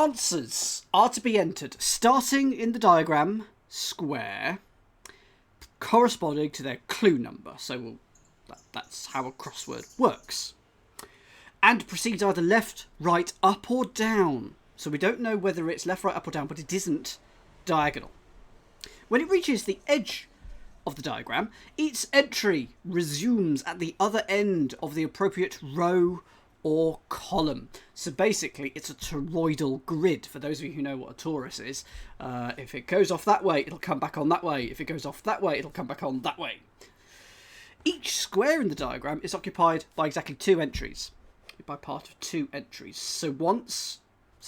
answers are to be entered starting in the diagram square, corresponding to their clue number. So that's how a crossword works. And proceeds either left, right, up or down. So we don't know whether it's left, right, up or down, but it isn't diagonal. When it reaches the edge of the diagram, its entry resumes at the other end of the appropriate row or column. So basically, it's a toroidal grid. For those of you who know what a torus is, if it goes off that way, it'll come back on that way. If it goes off that way, it'll come back on that way. Each square in the diagram is occupied by exactly 2 entries. By part of 2 entries. So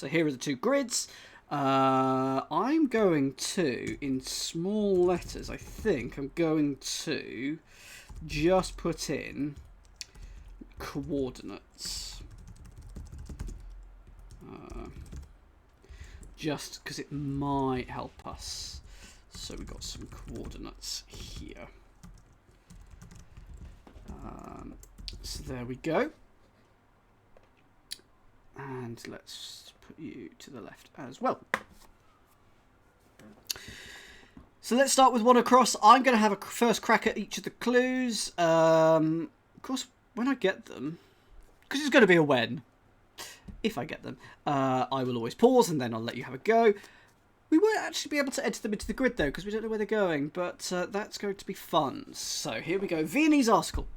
here are the 2 grids. I'm going to, in small letters, I think, I'm going to just put in coordinates. Just because it might help us. So we've got some coordinates here. So there we go. And let's put you to the left as well. So let's start with one across. I'm going to have a first crack at each of the clues. Of course, when I get them, because it's going to be a when, if I get them, I will always pause and then I'll let you have a go. We won't actually be able to enter them into the grid though, because we don't know where they're going, but that's going to be fun. So here we go. Viennese article.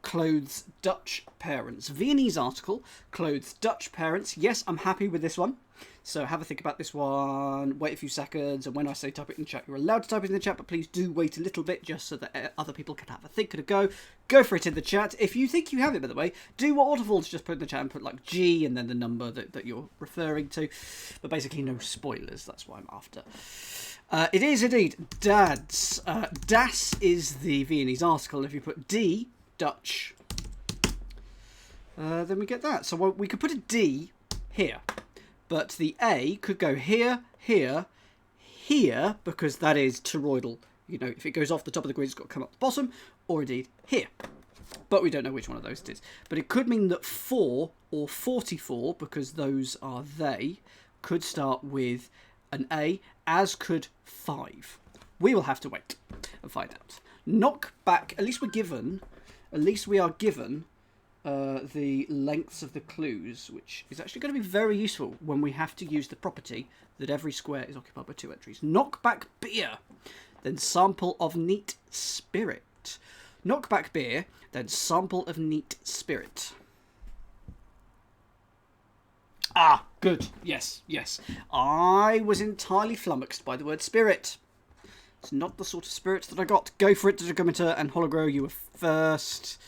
Clothes Dutch parents. Viennese article, clothes Dutch parents. Yes, I'm happy with this one. So have a think about this one. Wait a few seconds. And when I say type it in the chat, you're allowed to type it in the chat. But please do wait a little bit just so that other people can have a think and a go. Go for it in the chat. If you think you have it, by the way, do what Waterfalls just put in the chat and put like G and then the number that you're referring to. But basically no spoilers. That's what I'm after. It is indeed Dads. Das is the Viennese article. If you put D, Dutch, then we get that. So we could put a D here, but the A could go here, here, here, because that is toroidal. You know, if it goes off the top of the grid, it's got to come up the bottom, or indeed here. But we don't know which one of those it is. But it could mean that 4 or 44, because those are they, could start with an A, as could 5. We will have to wait and find out. Knock back, at least we are given the lengths of the clues, which is actually going to be very useful when we have to use the property that every square is occupied by 2 entries. Knock back beer, then sample of neat spirit. Knock back beer, then sample of neat spirit. Ah, good. Yes, yes. I was entirely flummoxed by the word spirit. It's not the sort of spirit that I got. Go for it, Digigometer and Hologro. You were first.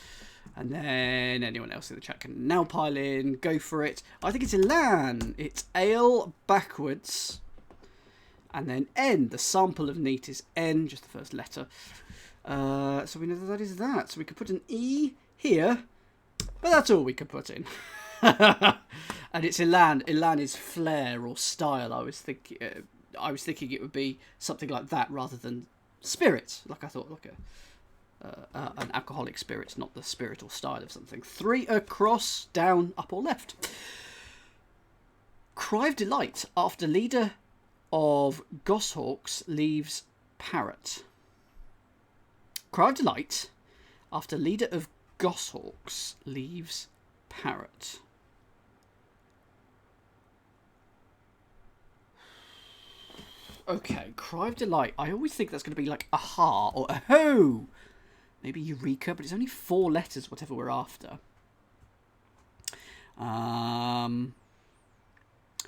And then anyone else in the chat can now pile in. Go for it. I think it's Elan. It's ale backwards. And then N. The sample of neat is N, just the first letter. So we know that is that. So we could put an E here. But that's all we could put in. And it's Elan. Elan is flair or style. I was thinking it would be something like that rather than spirit. Like I thought, like an alcoholic spirit, not the spirit or style of something. 3 across, down, up or left. Cry of delight after leader of goshawks leaves parrot. Cry of delight after leader of goshawks leaves parrot. Okay, cry of delight. I always think that's going to be like aha or aho. Maybe eureka, but it's only 4 letters, whatever we're after.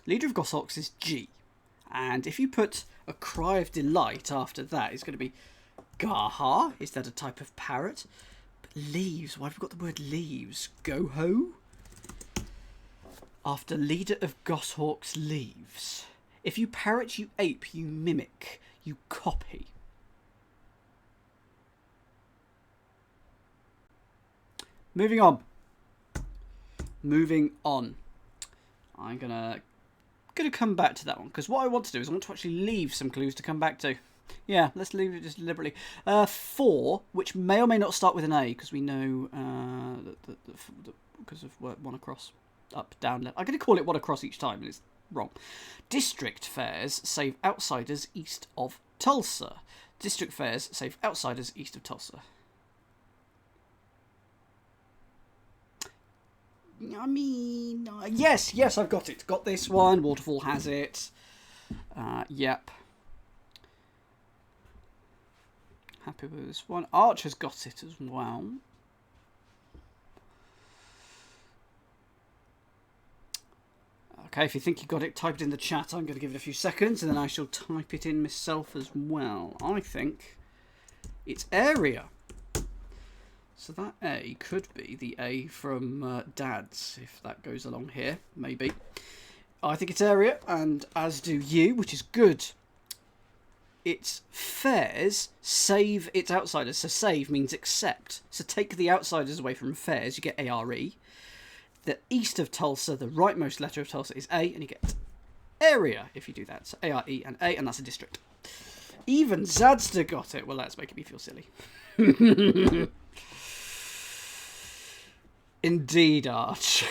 Leader of goshawks is G. And if you put a cry of delight after that, it's going to be gaha. Is that a type of parrot? But leaves. Why have we got the word leaves? Go-ho? After leader of goshawks leaves. If you parrot, you ape, you mimic, you copy. Moving on. I'm gonna come back to that one, because what I want to do is I want to actually leave some clues to come back to. Yeah, let's leave it just deliberately. 4, which may or may not start with an A, because we know because of one across, up, down, left. I'm going to call it one across each time, and it's wrong. District fairs save outsiders east of Tulsa. District fairs save outsiders east of Tulsa. I mean, yes, I've got it. Got this one. Waterfall has it. Yep. Happy with this one. Archer's got it as well. Okay, if you think you got it, type it in the chat. I'm going to give it a few seconds, and then I shall type it in myself as well. I think it's area. So that A could be the A from Dad's, if that goes along here, maybe. I think it's area, and as do you, which is good. It's fairs, save its outsiders. So save means accept. So take the outsiders away from fairs, you get ARE. The east of Tulsa, the rightmost letter of Tulsa is A, and you get area if you do that. So ARE and A, and that's a district. Even Zadster got it. Well, that's making me feel silly. Indeed, Arch.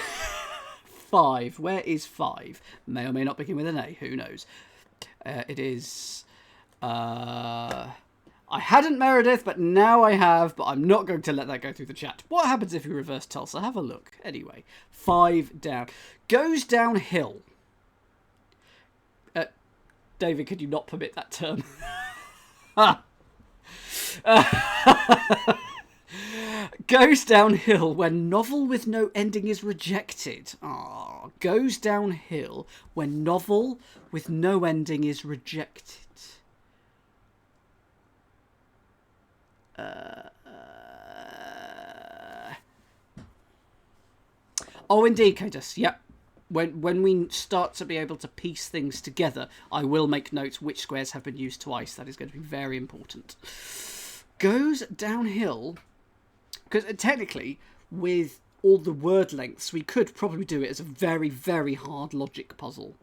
5. Where is 5? May or may not begin with an A. Who knows? It is... I hadn't Meredith, but now I have, but I'm not going to let that go through the chat. What happens if you reverse Tulsa? Have a look. Anyway, 5 down. Goes downhill. David, could you not permit that term? Goes downhill when novel with no ending is rejected. Goes downhill when novel with no ending is rejected. Oh, indeed, Cadus. Yep. When we start to be able to piece things together, I will make notes which squares have been used twice. That is going to be very important. Goes downhill, because technically, with all the word lengths, we could probably do it as a very, very hard logic puzzle.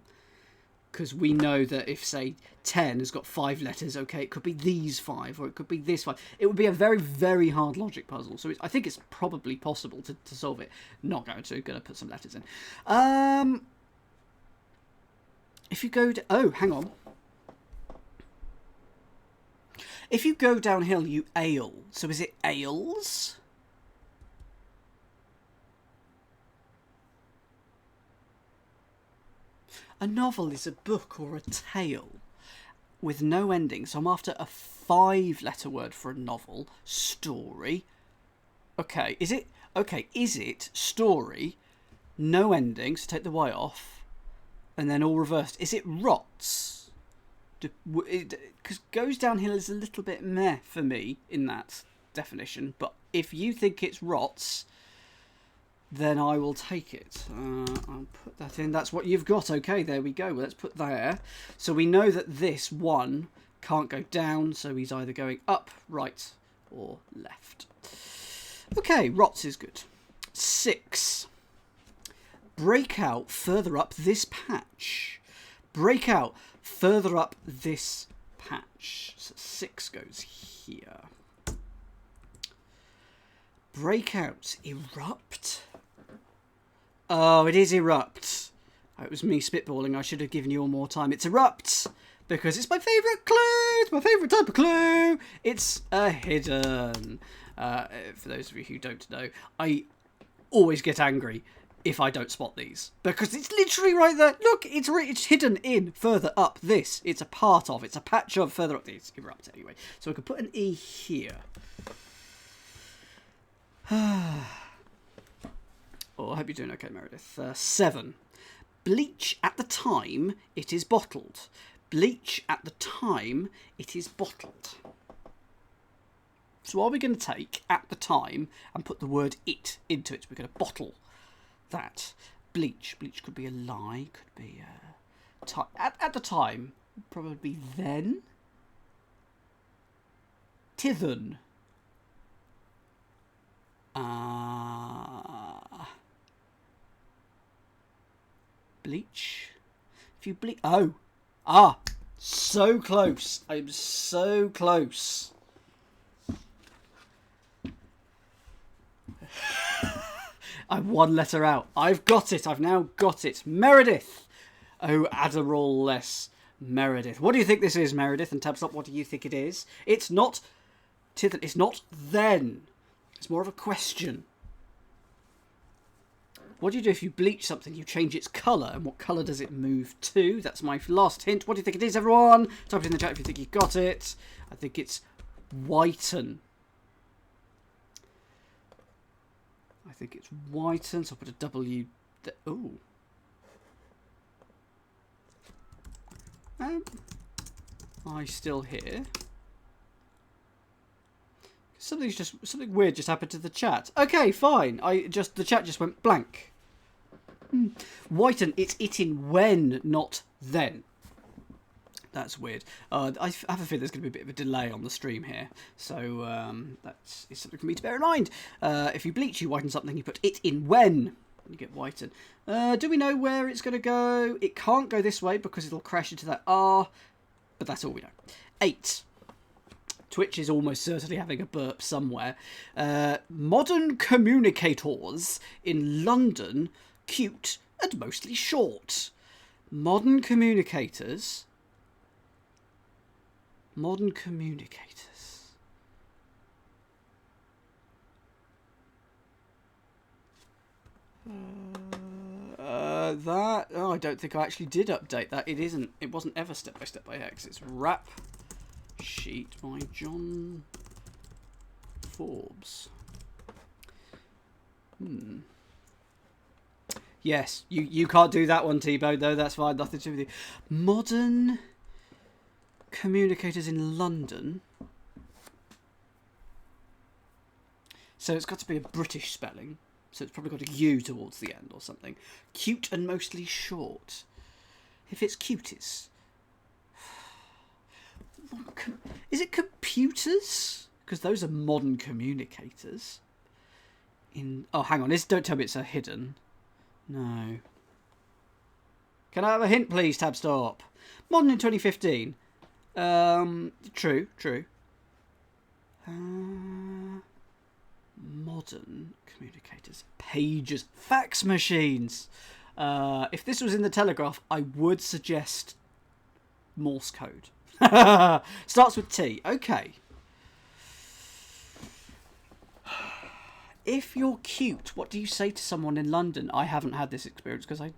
Because we know that if, say, 10 has got 5 letters, okay, it could be these 5, or it could be this 5. It would be a very, very hard logic puzzle. So I think it's probably possible to solve it. Not going to put some letters in. If you go... Oh, hang on. If you go downhill, you ale. So is it ales? A novel is a book or a tale with no ending. So I'm after a 5-letter word for a novel. Story. Okay, is it... Okay, is it story, no ending, so take the Y off, and then all reversed. Is it rots? Because goes downhill is a little bit meh for me in that definition. But if you think it's rots... then I will take it. I'll put that in. That's what you've got. Okay, there we go. Well, let's put there. So we know that this one can't go down, so he's either going up, right, or left. Okay, rots is good. 6. Break out further up this patch. Break out further up this patch. So 6 goes here. Break out, erupt. Oh, it is erupt. Oh, it was me spitballing. I should have given you all more time. It's erupt because it's my favourite clue. It's my favourite type of clue. It's a hidden. For those of you who don't know, I always get angry if I don't spot these because it's literally right there. Look, it's hidden in further up this. It's a part of. It's a patch of further up this. Erupt anyway. So I could put an E here. Oh, I hope you're doing okay, Meredith. 7. Bleach at the time it is bottled. Bleach at the time it is bottled. So are we going to take at the time and put the word it into it? We're going to bottle that. Bleach. Bleach could be a lie. Could be at the time. Probably then. Tithen. Bleach. If you bleach... Oh. So close. I'm so close. I'm 1 letter out. I've got it. I've now got it. Meredith. Oh, Adderall less Meredith. What do you think this is, Meredith? And Tabstop, what do you think it is? It's not it's not then. It's more of a question. What do you do if you bleach something? You change its colour, and what colour does it move to? That's my last hint. What do you think it is, everyone? Type it in the chat if you think you got it. I think it's whiten. I think it's whiten, so I'll put a W there. Ooh. I still hear. Something weird just happened to the chat. Okay, fine. The chat just went blank. Whiten, it's in when, not then. That's weird. I have a feeling there's going to be a bit of a delay on the stream here, so that's something for me to bear in mind. If you bleach, you whiten something, you put it in when. You get whiten. Do we know where it's going to go? It can't go this way because it'll crash into that R, but that's all we know. 8. Twitch is almost certainly having a burp somewhere. Modern communicators in London, cute and mostly short. Modern communicators. Modern communicators. I don't think I actually did update that. It wasn't ever step by step by X. It's rap sheet by John Forbes. Yes, you can't do that one, T-Bone, though. That's fine. Nothing to do with you. Modern communicators in London. So it's got to be a British spelling. So it's probably got a U towards the end or something. Cute and mostly short. If it's cuties. Is it computers? Because those are modern communicators. Oh, hang on. Don't tell me it's a hidden. No. Can I have a hint, please, Tabstop? Modern in 2015. True. Modern communicators. Pages. Fax machines. If this was in the Telegraph, I would suggest Morse code. Starts with T. Okay. If you're cute, what do you say to someone in London? I haven't had this experience because I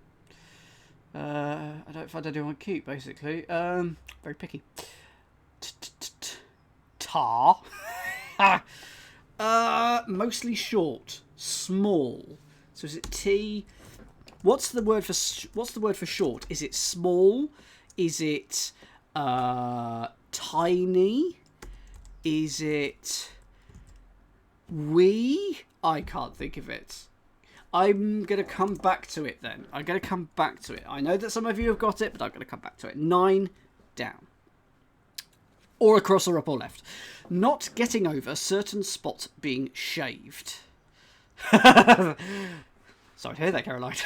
don't find anyone cute, basically. Very picky. Tar. Mostly short. Small. So is it T? What's the word for short? Is it small? Is it tiny? Is it wee? I can't think of it. I'm going to come back to it then. I'm going to come back to it. I know that some of you have got it, but I'm going to come back to it. 9 down. Or across or up or left. Not getting over certain spot being shaved. Sorry to hear that, Caroline.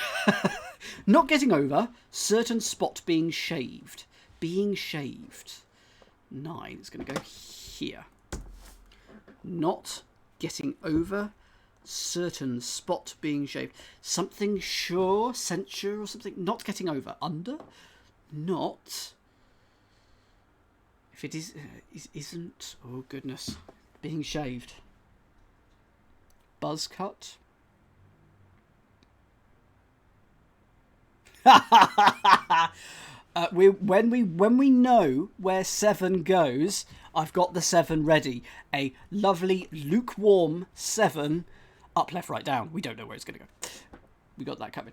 Not getting over certain spot being shaved. Being shaved. 9 is going to go here. Not getting over certain spot being shaved. Something sure, censure or something. Not getting over. Under. Not. If it isn't. Oh, goodness. Being shaved. Buzz cut. When we know where 7 goes, I've got the 7 ready. A lovely lukewarm 7, up, left, right, down. We don't know where it's going to go. We got that coming.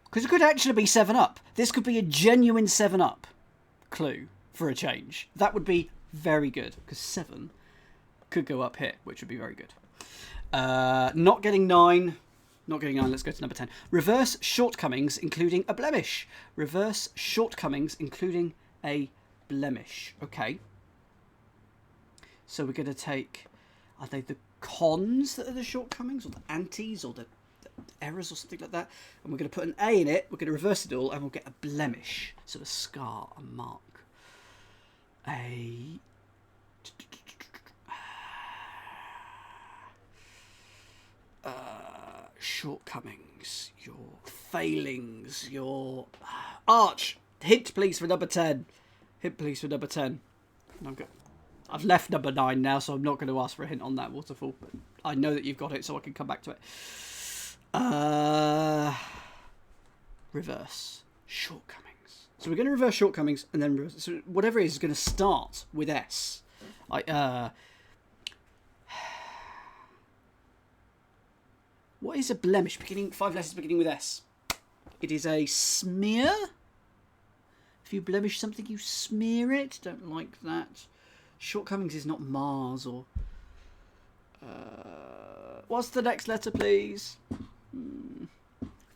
Because it could actually be 7 up. This could be a genuine 7 up clue for a change. That would be very good. Because 7 could go up here, which would be very good. Not getting 9. Not getting 9, let's go to number 10. Reverse shortcomings, including a blemish. Reverse shortcomings, including a blemish. Okay. So we're going to take... Are they the cons that are the shortcomings? Or the antis? Or the errors? Or something like that? And we're going to put an A in it. We're going to reverse it all. And we'll get a blemish. So a scar, a mark. A... shortcomings, your failings, your arch. Hint, please, for number 10. Hint, please, for number 10. I've left number 9 now, so I'm not going to ask for a hint on that waterfall. But I know that you've got it, so I can come back to it. Reverse shortcomings. So we're going to reverse shortcomings, and then reverse, so whatever it is going to start with S. What is a blemish? 5 letters beginning with S. It is a smear. If you blemish something, you smear it. Don't like that. Shortcomings is not Mars or... what's the next letter, please?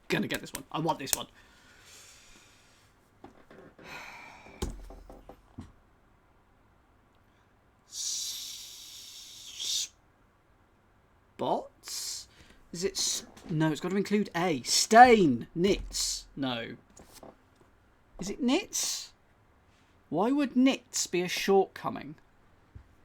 Gonna get this one. I want this one. Spots? Is it... No, it's got to include A. Stain. Knits. No. Is it knits? Why would knits be a shortcoming?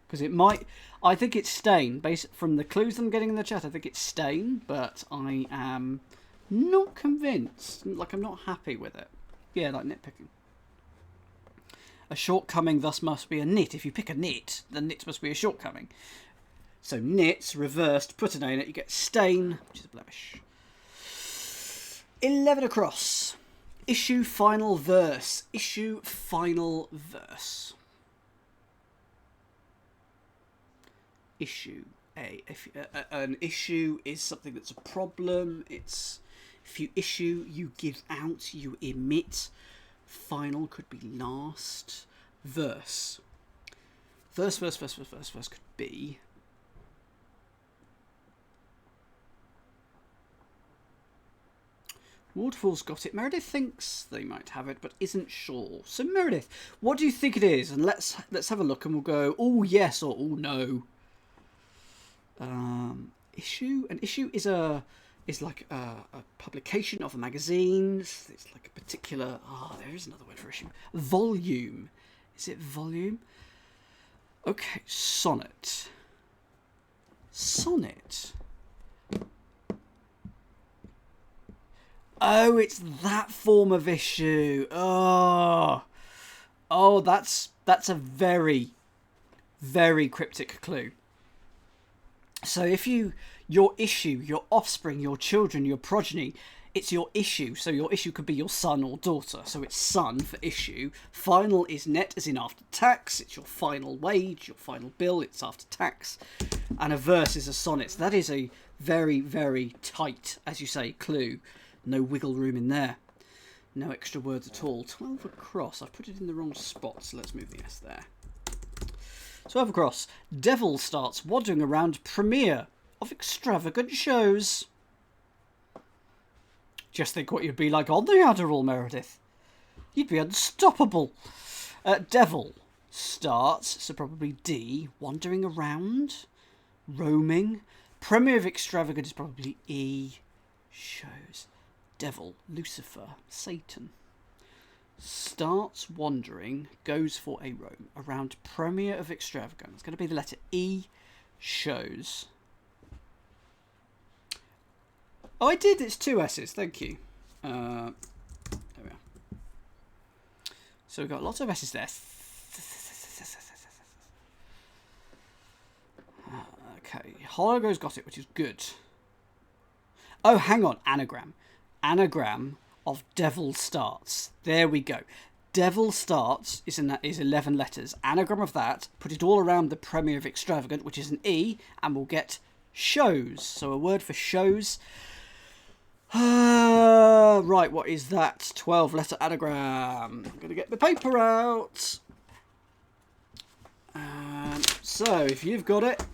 Because it might... I think it's stain. Based from the clues I'm getting in the chat, I think it's stain. But I am not convinced. Like, I'm not happy with it. Yeah, like nitpicking. A shortcoming thus must be a knit. If you pick a knit, then knit must be a shortcoming. So knits, reversed, put an A in it, you get stain, which is a blemish. 11 across. Issue final verse. Issue final verse. Issue A. An issue is something that's a problem. It's if you issue, you give out, you emit. Final could be last. Verse. Verse could be... Waterfall's got it. Meredith thinks they might have it, but isn't sure. So Meredith, what do you think it is? And let's have a look, and we'll go, oh yes or oh no. Issue. An issue is like a publication of a magazine. It's like a particular. There is another word for issue. Volume. Is it volume? Okay. Sonnet. Sonnet. Oh, it's that form of issue. Oh, that's a very, very cryptic clue. So if your issue, your offspring, your children, your progeny, it's your issue. So your issue could be your son or daughter. So it's son for issue. Final is net, as in after tax. It's your final wage, your final bill. It's after tax. And a verse is a sonnet. So that is a very, very tight, as you say, clue. No wiggle room in there. No extra words at all. 12 across. I've put it in the wrong spot, so let's move the S there. 12 across. Devil starts wandering around premiere of extravagant shows. Just think what you'd be like on the Adderall, Meredith. You'd be unstoppable. Devil starts, so probably D. Wandering around. Roaming. Premiere of extravagant is probably E. Shows. Devil, Lucifer, Satan. Starts wandering, goes for a roam around premiere of extravagant. It's going to be the letter E. Shows. Oh, I did. It's 2 S's. Thank you. There we are. So we've got lots of S's there. Okay. Hologo's got it, which is good. Oh, hang on. Anagram. Anagram of devil starts. There we go. Devil starts is 11 letters. Anagram of that, put it all around the premiere of extravagant, which is an E, and we'll get shows. So a word for shows. Right, what is that? 12-letter anagram. I'm going to get the paper out. So if you've got it,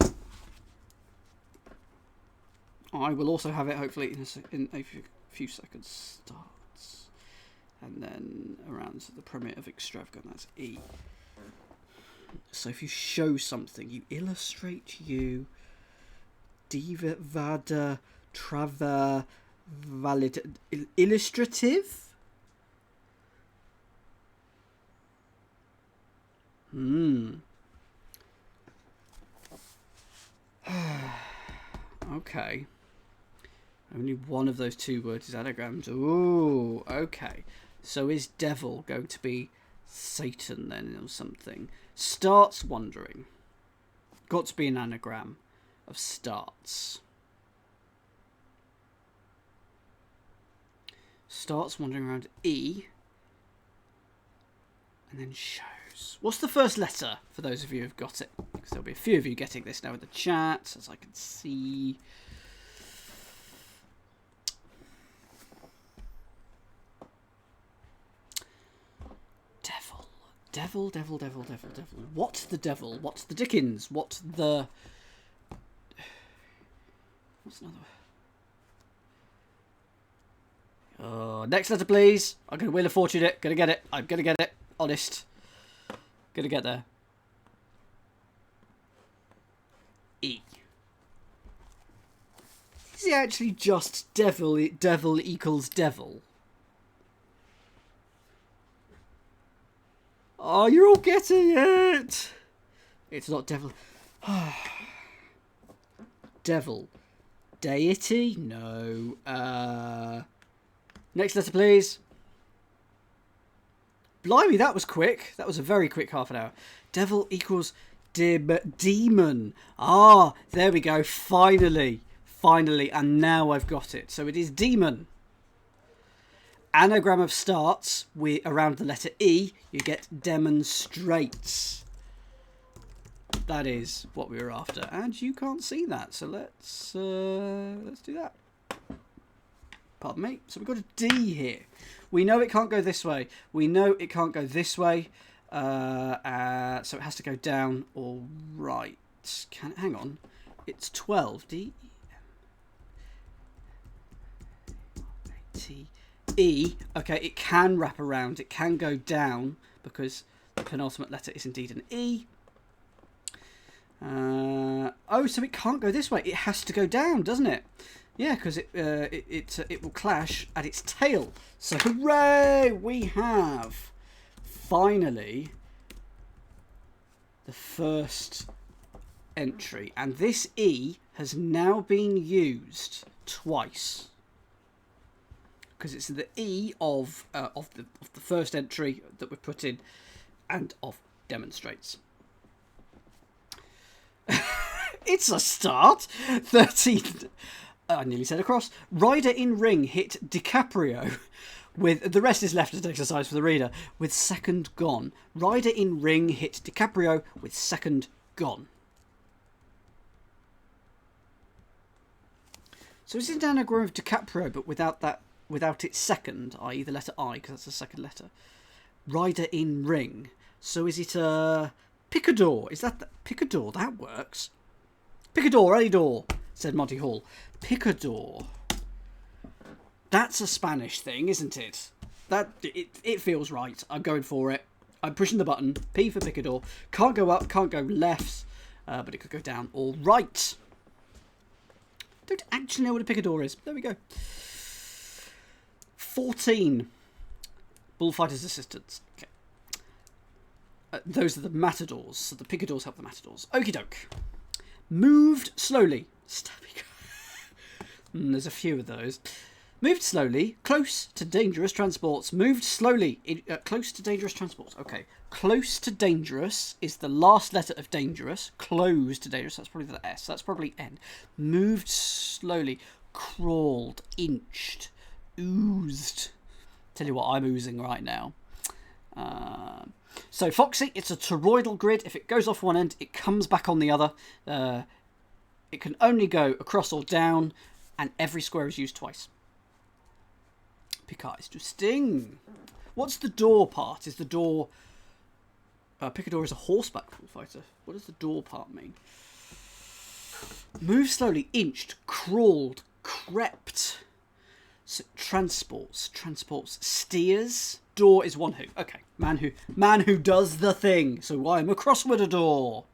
I will also have it hopefully in a few seconds. Starts. And then around the premiere of extravagant, that's E. So if you show something, you illustrate, you diva, vada, trava, valid, illustrative? Okay. Only one of those two words is anagrams. Ooh, okay. So is devil going to be Satan then or something? Starts wandering. Got to be an anagram of starts. Starts wandering around E. And then shows. What's the first letter for those of you who've got it? Because there'll be a few of you getting this now in the chat, as I can see. Devil. What the devil? What's the Dickens? What's another? Next letter, please. I'm going to Wheel of Fortune it. Gonna get it. I'm going to get it. Honest. Gonna get there. E. Is it actually just devil? Devil equals devil. Oh, you're all getting it. It's not devil. Devil. Deity? No. Next letter, please. Blimey, that was quick. That was a very quick half an hour. Devil equals demon. Ah, there we go. Finally. Finally. And now I've got it. So it is demon. Anagram of starts around the letter E, you get demonstrates. That is what we were after, and you can't see that, so let's do that. Pardon me. So we've got a D here. We know it can't go this way. We know it can't go this way, so it has to go down or right. Hang on, it's 12. D T. E, okay, it can wrap around, it can go down because the penultimate letter is indeed an E. Oh, so it can't go this way, it has to go down, doesn't it? Yeah, because it will clash at its tail. So hooray, we have finally the first entry, and this E has now been used twice. Because it's the E of the first entry that we put in, and of demonstrates. It's a start. 13. I nearly said across. Rider in ring hit DiCaprio with the rest is left as an exercise for the reader. With second gone. Rider in ring hit DiCaprio with second gone. So is it an anagram of DiCaprio, but without its second, i.e. the letter I, because that's the second letter. Rider in ring. So is it a picador? Is that picador? That works. Picador, any door, said Monty Hall. Picador. That's a Spanish thing, isn't it? It feels right. I'm going for it. I'm pushing the button. P for picador. Can't go up, can't go left, but it could go down or right. Don't actually know what a picador is. There we go. 14. Bullfighter's assistants. Okay. Those are the matadors. So the picadors help the matadors. Okie doke. Moved slowly. There's a few of those. Moved slowly. Close to dangerous transports. Moved slowly. Close to dangerous transports. Okay. Close to dangerous is the last letter of dangerous. Close to dangerous. That's probably the S. That's probably N. Moved slowly. Crawled. Inched. Oozed. Tell you what, I'm oozing right now. So Foxy, it's a toroidal grid. If it goes off one end, it comes back on the other. It can only go across or down, and every square is used twice. Picard is to sting. What's the door part? Is the door... Picador is a horseback bullfighter. What does the door part mean? Move slowly. Inched. Crawled. Crept. So, transports. Steers. Door is one who. Okay. Man who does the thing. So I'm a crossword-ador.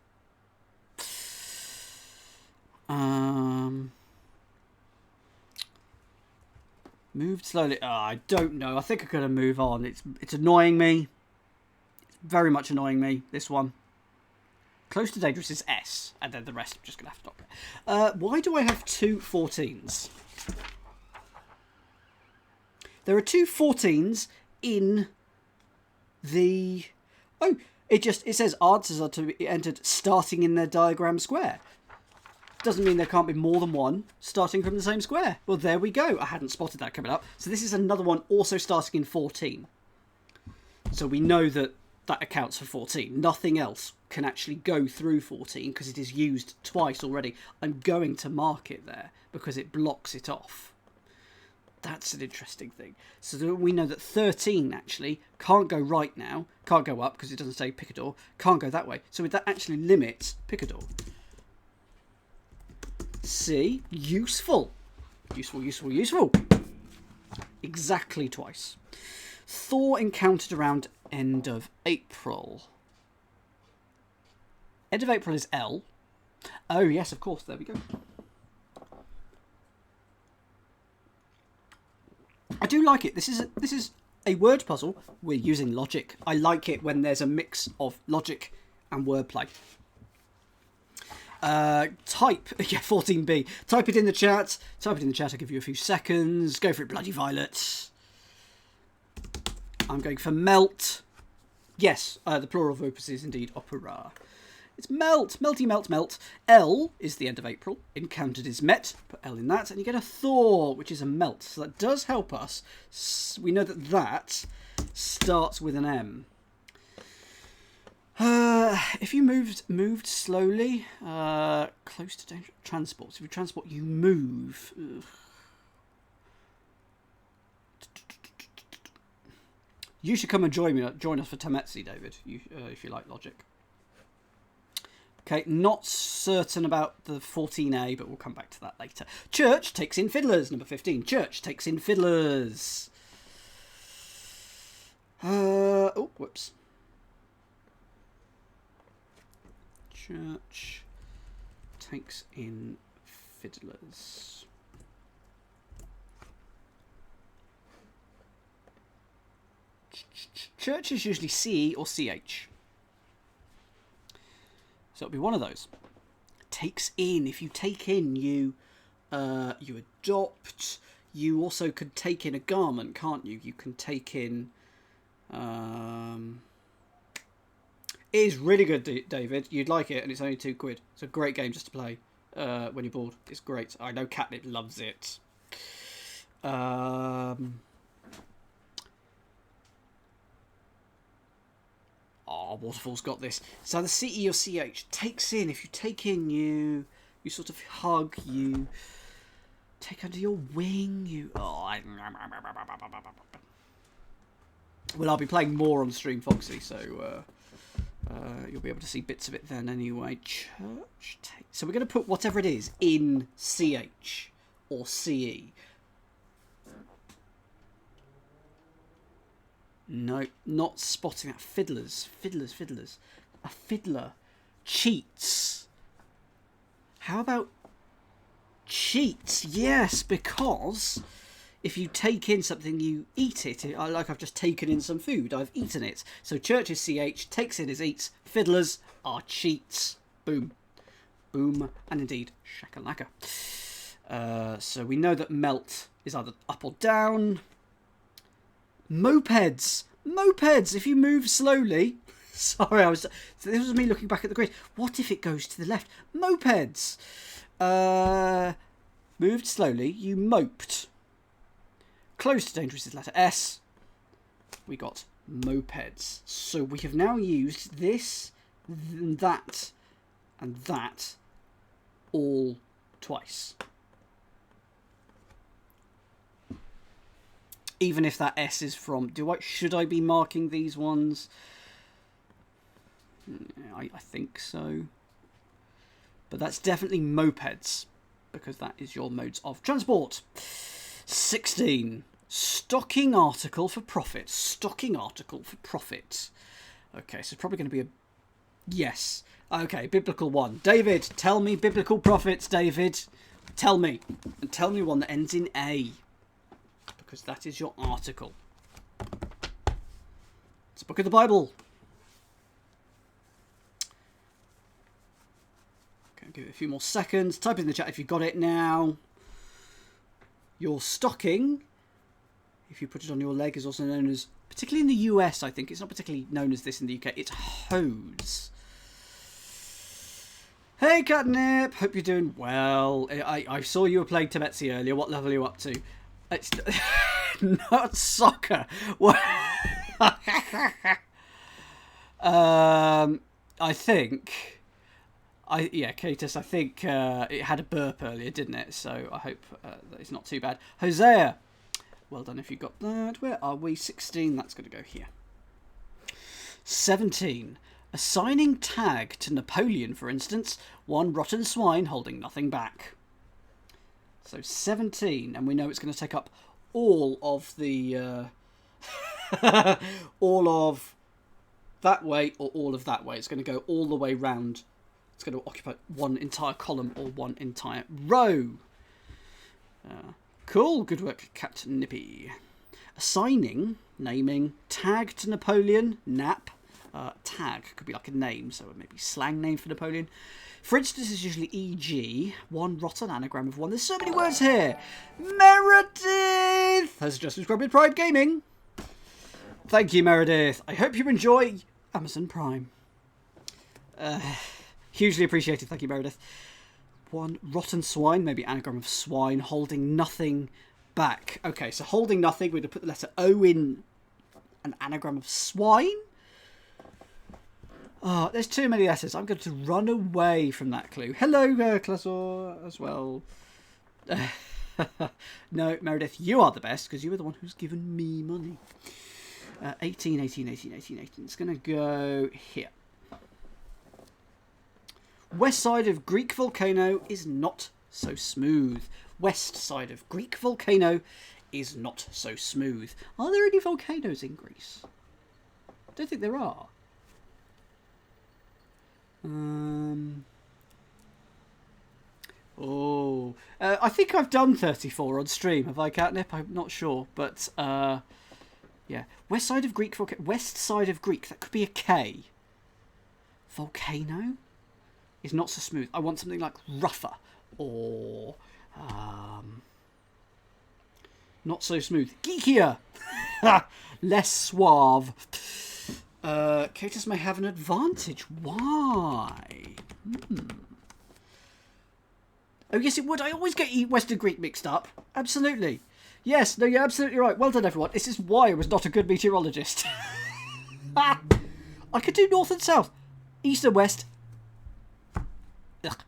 Moved slowly. Oh, I don't know. I think I'm going to move on. It's annoying me. It's very much annoying me, this one. Close to dangerous is S. And then the rest I'm just going to have to knock. Why do I have two 14s? There are two 14s in the... Oh, it says answers are to be entered starting in their diagram square. Doesn't mean there can't be more than one starting from the same square. Well, there we go. I hadn't spotted that coming up. So this is another one also starting in 14. So we know that that accounts for 14. Nothing else can actually go through 14 because it is used twice already. I'm going to mark it there because it blocks it off. That's an interesting thing. So we know that 13 actually can't go right now. Can't go up because it doesn't say Picador. Can't go that way. So that actually limits Picador. See? Useful. Useful, useful, useful. Exactly twice. Thor encountered around end of April. End of April is L. Oh, yes, of course. There we go. I do like it. This is a word puzzle. We're using logic. I like it when there's a mix of logic and wordplay. Type, yeah, 14B. Type it in the chat. Type it in the chat. I'll give you a few seconds. Go for it, bloody violet. I'm going for melt. Yes, the plural of opus is indeed opera. It's melt, melty, melt, melt. L is the end of April. Encountered is met. Put L in that, and you get a Thor, which is a melt. So that does help us. We know that that starts with an M. If you moved slowly, close to danger, transport. So if you transport, you move. Ugh. You should come and join us for Tametsi, David, if you like logic. Okay, not certain about the 14A, but we'll come back to that later. Church takes in fiddlers, number 15. Church takes in fiddlers. Oh, whoops. Church takes in fiddlers. Church is usually C or CH. So it'll be one of those. Takes in. If you take in, you adopt. You also could take in a garment, can't you? You can take in... It is really good, David. You'd like it, and it's only £2. It's a great game just to play when you're bored. It's great. I know Catnip loves it. Oh, Waterfall's got this. So the CE or CH takes in. If you take in, you sort of hug, you take under your wing, you... Oh, well, I'll be playing more on stream, Foxy, so you'll be able to see bits of it then anyway. Church take... So we're going to put whatever it is in CH or CE. No, not spotting that. Fiddlers. A fiddler cheats. How about cheats? Yes, because if you take in something, you eat it. Like I've just taken in some food. I've eaten it. So church is CH, takes in is eats. Fiddlers are cheats. Boom. Boom. And indeed, shakalaka. So we know that melt is either up or down. Mopeds. If you move slowly... Sorry, this was me looking back at the grid. What if it goes to the left? Mopeds. Moved slowly, you moped. Close to dangerous is letter S. We got mopeds. So we have now used this, that, and that all twice. Even if that S is from... Should I be marking these ones? I think so. But that's definitely mopeds, because that is your modes of transport. 16. Stocking article for profit. Stocking article for profit. Okay, so it's probably going to be a... Yes. Okay, biblical one. David, tell me biblical profits, David. Tell me. And tell me one that ends in A. Because that is your article. It's a book of the Bible. Okay, give it a few more seconds. Type it in the chat if you've got it now. Your stocking if you put it on your leg, is also known as, particularly in the US, I think. It's not particularly known as this in the UK. It's hose. Hey, Catnip. Hope you're doing well. I saw you were playing Tibetsi earlier. What level are you up to? It's not soccer. What? I think... Katus, I think it had a burp earlier, didn't it? So I hope that it's not too bad. Hosea, well done if you got that. Where are we? 16, that's going to go here. 17. Assigning tag to Napoleon, for instance. One rotten swine holding nothing back. So 17, and we know it's going to take up all of the... all of that way or all of that way. It's going to go all the way round. It's going to occupy one entire column or one entire row. Cool, good work, Captain Nippy. Assigning, naming, tag to Napoleon, nap. Tag could be like a name, so maybe slang name for Napoleon. For instance, it's usually EG, one rotten anagram of one. There's so many words here. Meredith has just subscribed to Prime Gaming. Thank you, Meredith. I hope you enjoy Amazon Prime. Hugely appreciated. Thank you, Meredith. One rotten swine, maybe anagram of swine, holding nothing back. Okay, so holding nothing, we're going to put the letter O in an anagram of swine. Oh, there's too many letters. I'm going to run away from that clue. Hello, Klasor, as well. No, Meredith, you are the best, because you are the one who's given me money. 18. It's going to go here. West side of Greek volcano is not so smooth. West side of Greek volcano is not so smooth. Are there any volcanoes in Greece? I don't think there are. I think I've done 34 on stream. Have I, Catnip? I'm not sure, but yeah. West side of Greek volcano. West side of Greek. That could be a K. Volcano is not so smooth. I want something like rougher or not so smooth. Geekier. Less suave. Catus may have an advantage. Why? Oh, yes, it would. I always get Western Greek mixed up. Absolutely. Yes, no, you're absolutely right. Well done, everyone. This is why I was not a good meteorologist. I could do north and south. East and west. Ugh.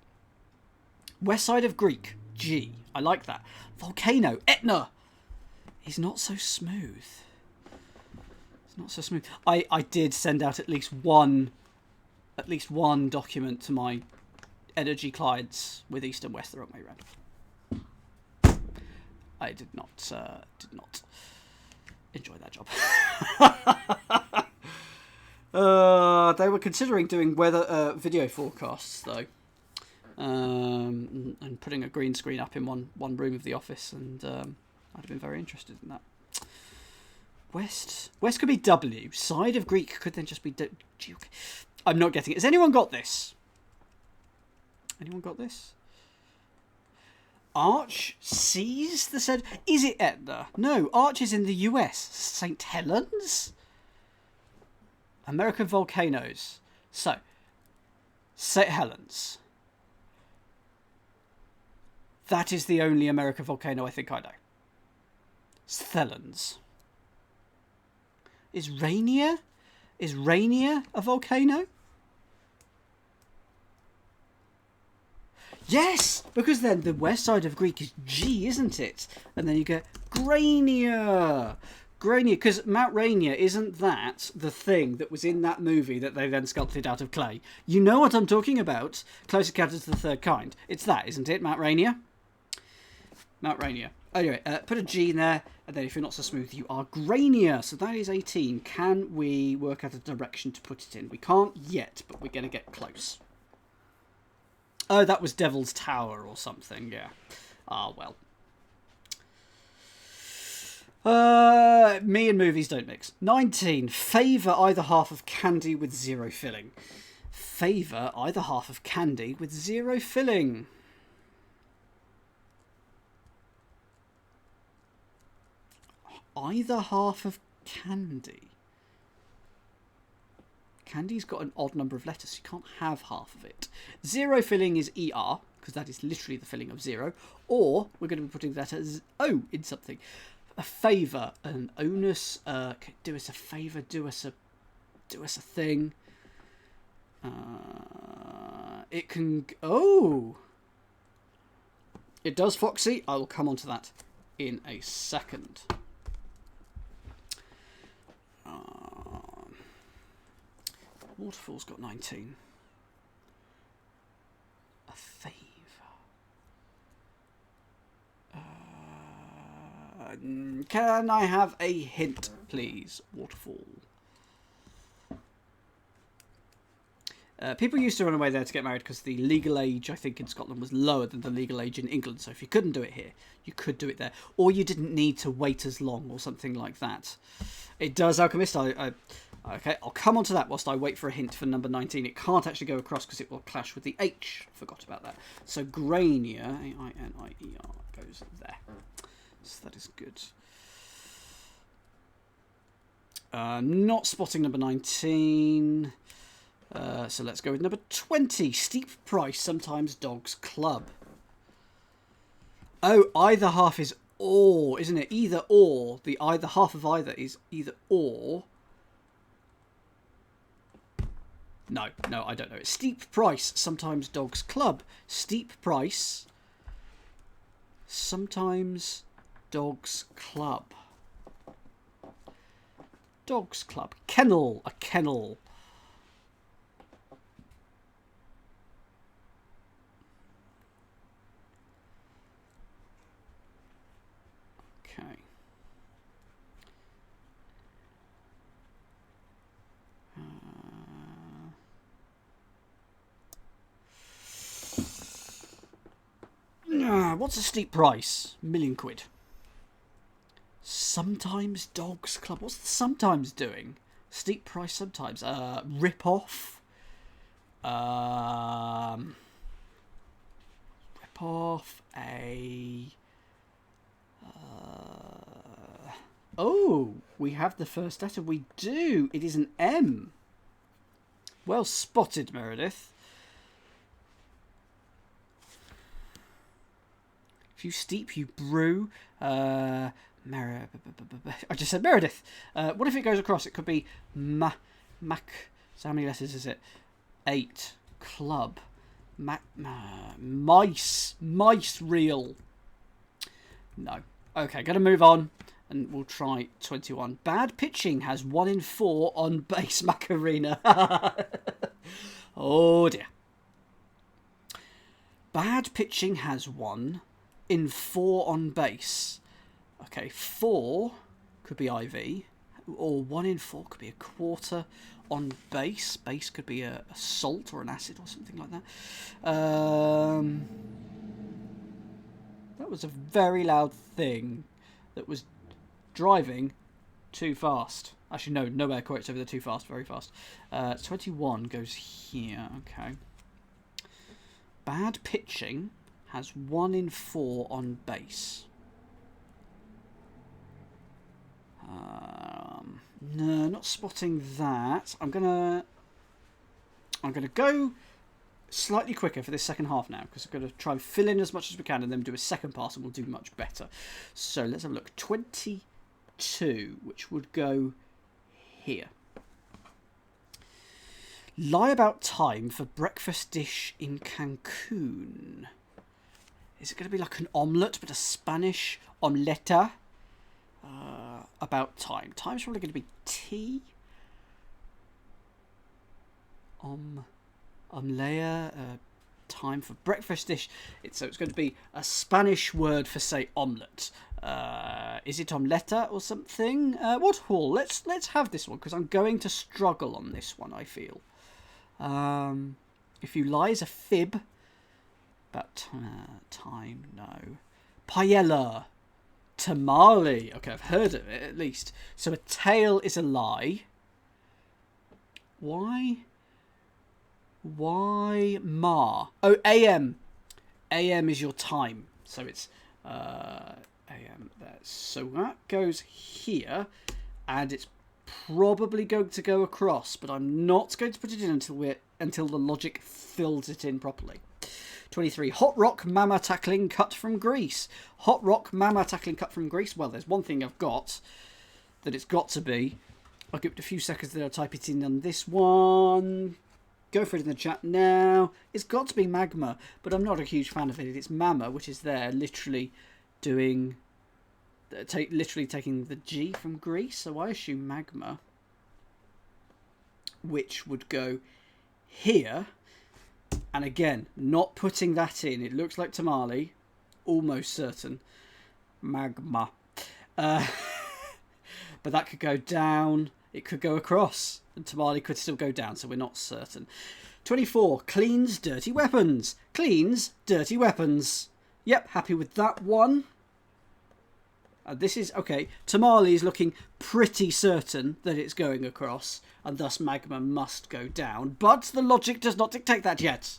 West side of Greek. G. I like that. Volcano. Etna. Is not so smooth. It's not so smooth. I did send out at least one document to my energy clients with east and west the wrong way around. I did not enjoy that job. They were considering doing weather video forecasts though, and putting a green screen up in one room of the office, and I'd have been very interested in that. West could be W. Side of Greek could then just be D. I'm not getting it. Has anyone got this? Anyone got this? Arch sees the said. Is it Etna? No, Arch is in the US. St. Helens? American volcanoes. So, St. Helens. That is the only American volcano I think I know. Thelens. Is Rainier? Is Rainier a volcano? Yes, because then the west side of Greek is G, isn't it? And then you get Grania. Grania, because Mount Rainier, isn't that the thing that was in that movie that they then sculpted out of clay? You know what I'm talking about. Close Encounters of the Third Kind. It's that, isn't it, Mount Rainier? Mount Rainier. Anyway, put a G in there, and then if you're not so smooth, you are Grania. So that is 18. Can we work out a direction to put it in? We can't yet, but we're going to get close. Oh, that was Devil's Tower or something, yeah. Ah, well. Me and movies don't mix. 19. Favour either half of candy with zero filling. Favour either half of candy with zero filling. either half of candy. Candy's got an odd number of letters, so you can't have half of it. Zero filling is ER, because that is literally the filling of zero. Or we're going to be putting that as O in something. A favour, an onus, do us a favour, do us a thing. It can... Oh! It does, Foxy. I will come on to that in a second. Waterfall's got 19. A favour. Can I have a hint, please? Waterfall. People used to run away there to get married because the legal age, I think, in Scotland was lower than the legal age in England. So if you couldn't do it here, you could do it there. Or you didn't need to wait as long or something like that. It does, Alchemist. Okay, I'll come on to that whilst I wait for a hint for number 19. It can't actually go across because it will clash with the H. Forgot about that. So Grainia, A-I-N-I-E-R, goes there. So that is good. Not spotting number 19. So let's go with number 20. Steep price, sometimes dogs club. Oh, either half is or, isn't it? Either or. The either half of either is either or. No, I don't know. Steep price, sometimes dogs club. Steep price, sometimes dogs club. Dogs club. Kennel, a kennel. Okay. What's a steep price? £1,000,000. Sometimes dogs club. What's the sometimes doing? Steep price sometimes. Rip off. Rip off a. Oh, we have the first letter. We do. It is an M. Well spotted, Meredith. If you steep, you brew. I just said Meredith. What if it goes across? It could be Mac. So how many letters is it? 8. Club. Mice. Mice reel. No. Okay, going to move on. And we'll try 21. Bad pitching has 1 in 4 on base, Macarena. Oh dear. Bad pitching has 1 in 4 on base. Okay, 4 could be IV, or 1 in 4 could be a quarter on base. Base could be a salt or an acid or something like that. That was a very loud thing that was driving too fast. Actually, no air quotes over the too fast, very fast. 21 goes here, okay. Bad pitching has 1 in 4 on base. No, not spotting that. I'm gonna go slightly quicker for this second half now, because I'm going to try and fill in as much as we can and then do a second pass and we'll do much better. So let's have a look. 22, which would go here. Lie about time for breakfast dish in Cancun. Is it going to be like an omelette, but a Spanish omeleta? About time. Time's probably going to be tea. Omlea, time for breakfast dish. So it's going to be a Spanish word for, say, omelette. Is it omeleta or something? Waterfall. Let's have this one, because I'm going to struggle on this one, I feel. If you lie is a fib. But time, no. Paella. Tamale. Okay, I've heard of it, at least. So a tail is a lie. Why ma? Oh, AM. AM is your time. So it's AM there. So that goes here, and it's probably going to go across, but I'm not going to put it in until the logic fills it in properly. 23. Hot rock mama tackling cut from Greece. Hot rock mama tackling cut from Greece. Well, there's one thing I've got that it's got to be. I'll give it a few seconds, then I'll type it in on this one. Go for it in the chat now. It's got to be magma, but I'm not a huge fan of it. It's mama, which is there, literally doing, literally taking the G from Greece. So I assume magma, which would go here. And again, not putting that in. It looks like tamale, almost certain. Magma. But that could go down. It could go across. And tamale could still go down, so we're not certain. 24. Cleans dirty weapons. Cleans dirty weapons. Yep, happy with that one. This is, okay, tamale is looking pretty certain that it's going across, and thus magma must go down. But the logic does not dictate that yet.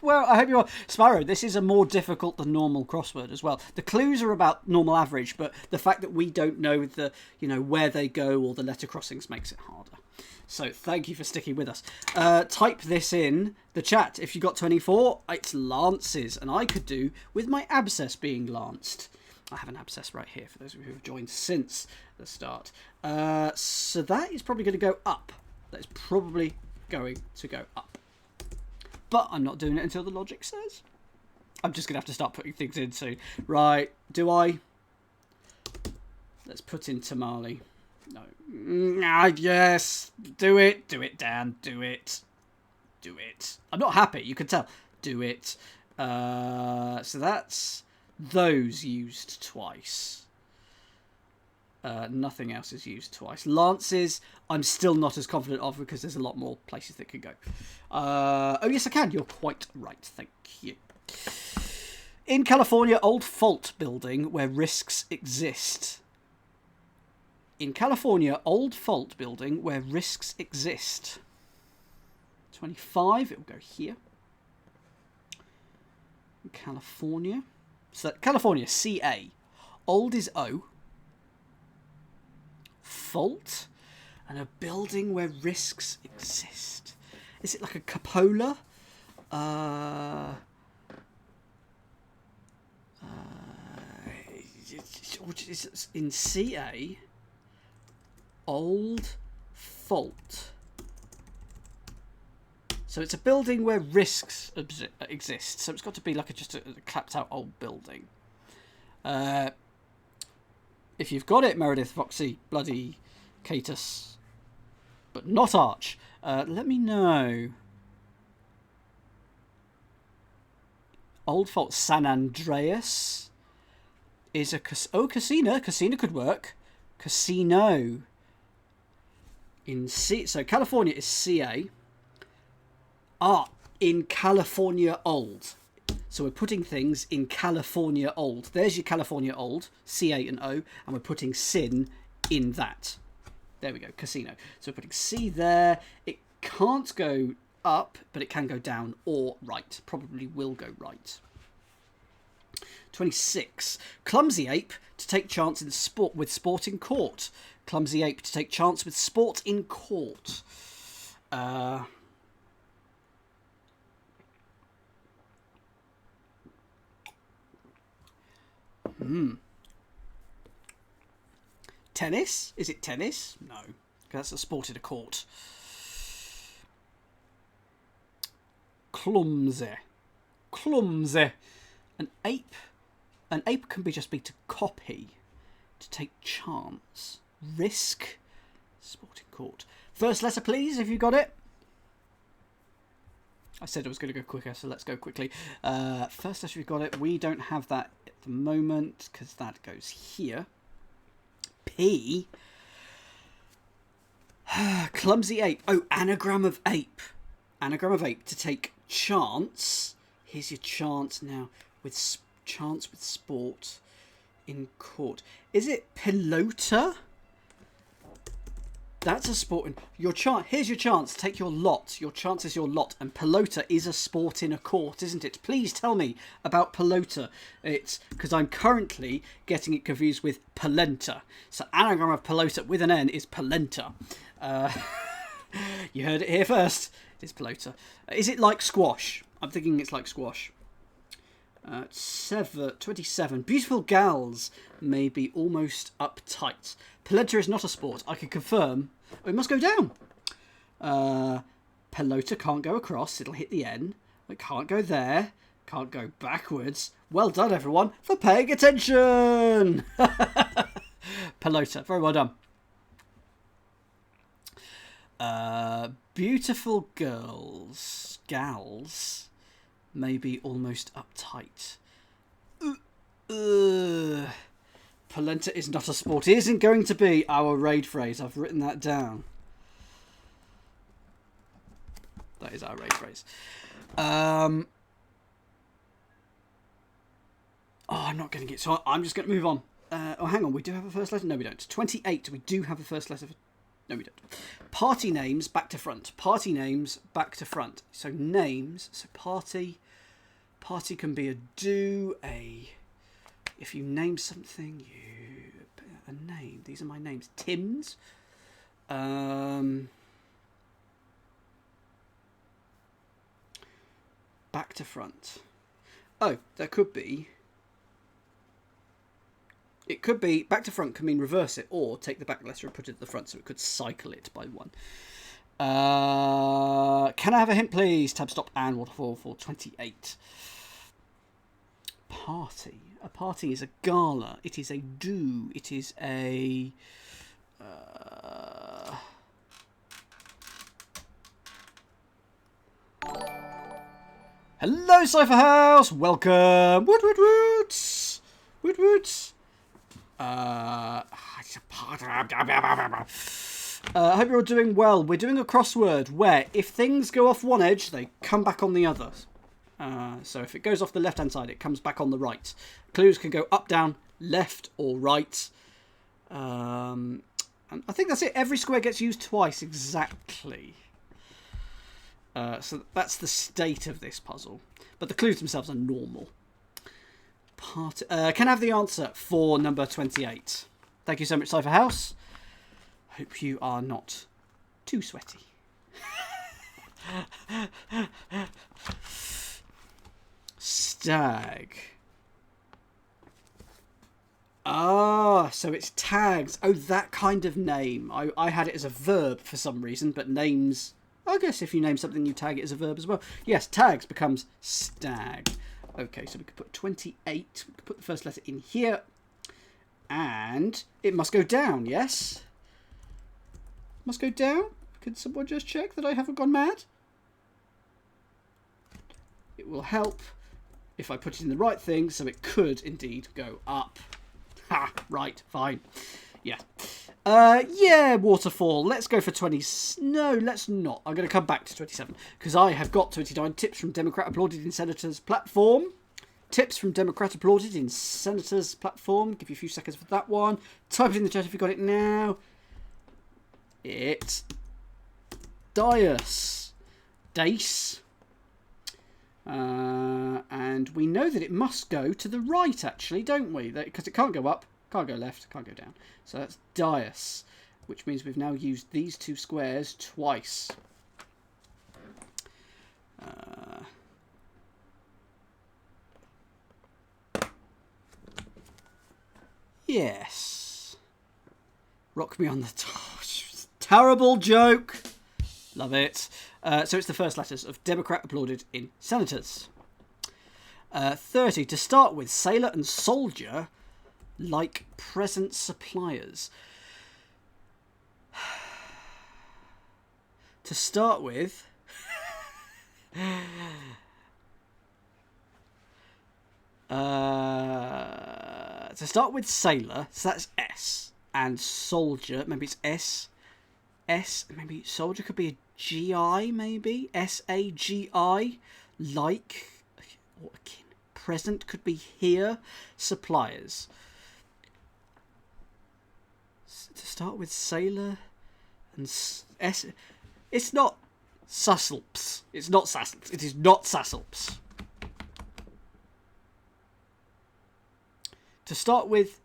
Well, I hope you're... Sparrow, this is a more difficult than normal crossword as well. The clues are about normal average, but the fact that we don't know the, where they go or the letter crossings makes it harder. So thank you for sticking with us. Type this in the chat. If you got 24, it's lances, and I could do with my abscess being lanced. I have an abscess right here for those of you who have joined since the start. So that is probably going to go up. That is probably going to go up. But I'm not doing it until the logic says. I'm just going to have to start putting things in soon. Right, do I? Let's put in tamale. No. Yes, do it. Do it, Dan. Do it. Do it. I'm not happy, you can tell. Do it. So that's those used twice. Nothing else is used twice. Lances, I'm still not as confident of because there's a lot more places that could go. Oh, yes, I can. You're quite right. Thank you. In California, old fault building where risks exist. In California, old fault building where risks exist. 25, it will go here. In California. So California, CA. Old is O. Fault. And a building where risks exist. Is it like a cupola? It's in CA. Old fault. So it's a building where risks exist. So it's got to be like just a clapped out old building. If you've got it, Meredith, Foxy, Bloody, Catus, but not Arch, let me know. Old fault, San Andreas is a casino. Casino could work. Casino. So California is CA. In California old. So we're putting things in California old. There's your California old, CA and O, and we're putting sin in that. There we go, casino. So we're putting C there. It can't go up, but it can go down or right. Probably will go right. 26. Clumsy ape to take chance in sport with sport in court. Clumsy ape to take chance with sport in court. Tennis? Is it tennis? No, because that's a sport in a court. Clumsy. Clumsy. An ape can just be to copy, to take chance. Risk. Sport in court. First letter, please, if you got it. I said I was going to go quicker, so let's go quickly. First letter, if you've got it. We don't have that at the moment, because that goes here. P. Clumsy ape. Oh, anagram of ape. Anagram of ape to take chance. Here's your chance now with chance with sport in court. Is it pelota? That's a sport. Your chance. Here's your chance. Take your lot. Your chance is your lot. And pelota is a sport in a court, isn't it? Please tell me about pelota. It's because I'm currently getting it confused with polenta. So anagram of pelota with an N is polenta. You heard it here first. It's pelota. Is it like squash? I'm thinking it's like squash. 27. Beautiful gals may be almost uptight. Polenta is not a sport. I can confirm. Oh, it must go down. Pelota can't go across. It'll hit the N. It can't go there. Can't go backwards. Well done, everyone, for paying attention. Pelota. Very well done. Beautiful gals maybe almost uptight. Polenta is not a sport. It isn't going to be our raid phrase. I've written that down. That is our raid phrase. Oh, I'm not getting it. So I'm just going to move on. Oh, hang on. We do have a first letter? No, we don't. 28. We do have a first letter. No, we don't. Party names back to front. Party names back to front. So names. So party. Party can be a do, a... If you name something, you... A name. These are my names. Tim's. Back to front. Oh, there could be... It could be, back to front can mean reverse it, or take the back letter and put it at the front, so it could cycle it by one. Can I have a hint, please? Tab stop and waterfall for 28. Party. A party is a gala. It is a do. It is a... Hello, Cypher House! Welcome! Woot woot woots! Woot woots! I hope you're all doing well. We're doing a crossword where if things go off one edge, they come back on the other. So if it goes off the left-hand side, it comes back on the right. Clues can go up, down, left, or right. And I think that's it. Every square gets used twice exactly. So that's the state of this puzzle. But the clues themselves are normal. Can I have the answer for number 28? Thank you so much, Cypher House. Hope you are not too sweaty. Stag. Ah, so it's tags. Oh, that kind of name. I had it as a verb for some reason, but names... I guess if you name something, you tag it as a verb as well. Yes, tags becomes stag. Okay, so we could put 28. We could put the first letter in here. And it must go down, yes? Must go down? Can someone just check that I haven't gone mad? It will help if I put it in the right thing, so it could indeed go up. Ha! Right, fine. Yeah. Yeah, waterfall. Let's go for 20. No, let's not. I'm going to come back to 27 because I have got 29 tips from Democrat applauded in Senator's platform. Tips from Democrat applauded in Senator's platform. Give you a few seconds for that one. Type it in the chat if you got it now. It's Dice. Dice. And we know that it must go to the right, actually, don't we? Because it can't go up, can't go left, can't go down. So that's Dice, which means we've now used these two squares twice. Yes. Rock me on the terrible joke. Love it. So it's the first letters of Democrat applauded in Senators. 30. To start with, sailor and soldier like present suppliers. To start with... to start with sailor, so that's S. And soldier, maybe it's S. S, maybe soldier could be a GI, maybe? S-A-G-I. Like, or akin. Present could be here. Suppliers. To start with sailor And S. It's not Sasselps. It's not Sasselps. It is not Sasselps. To start with,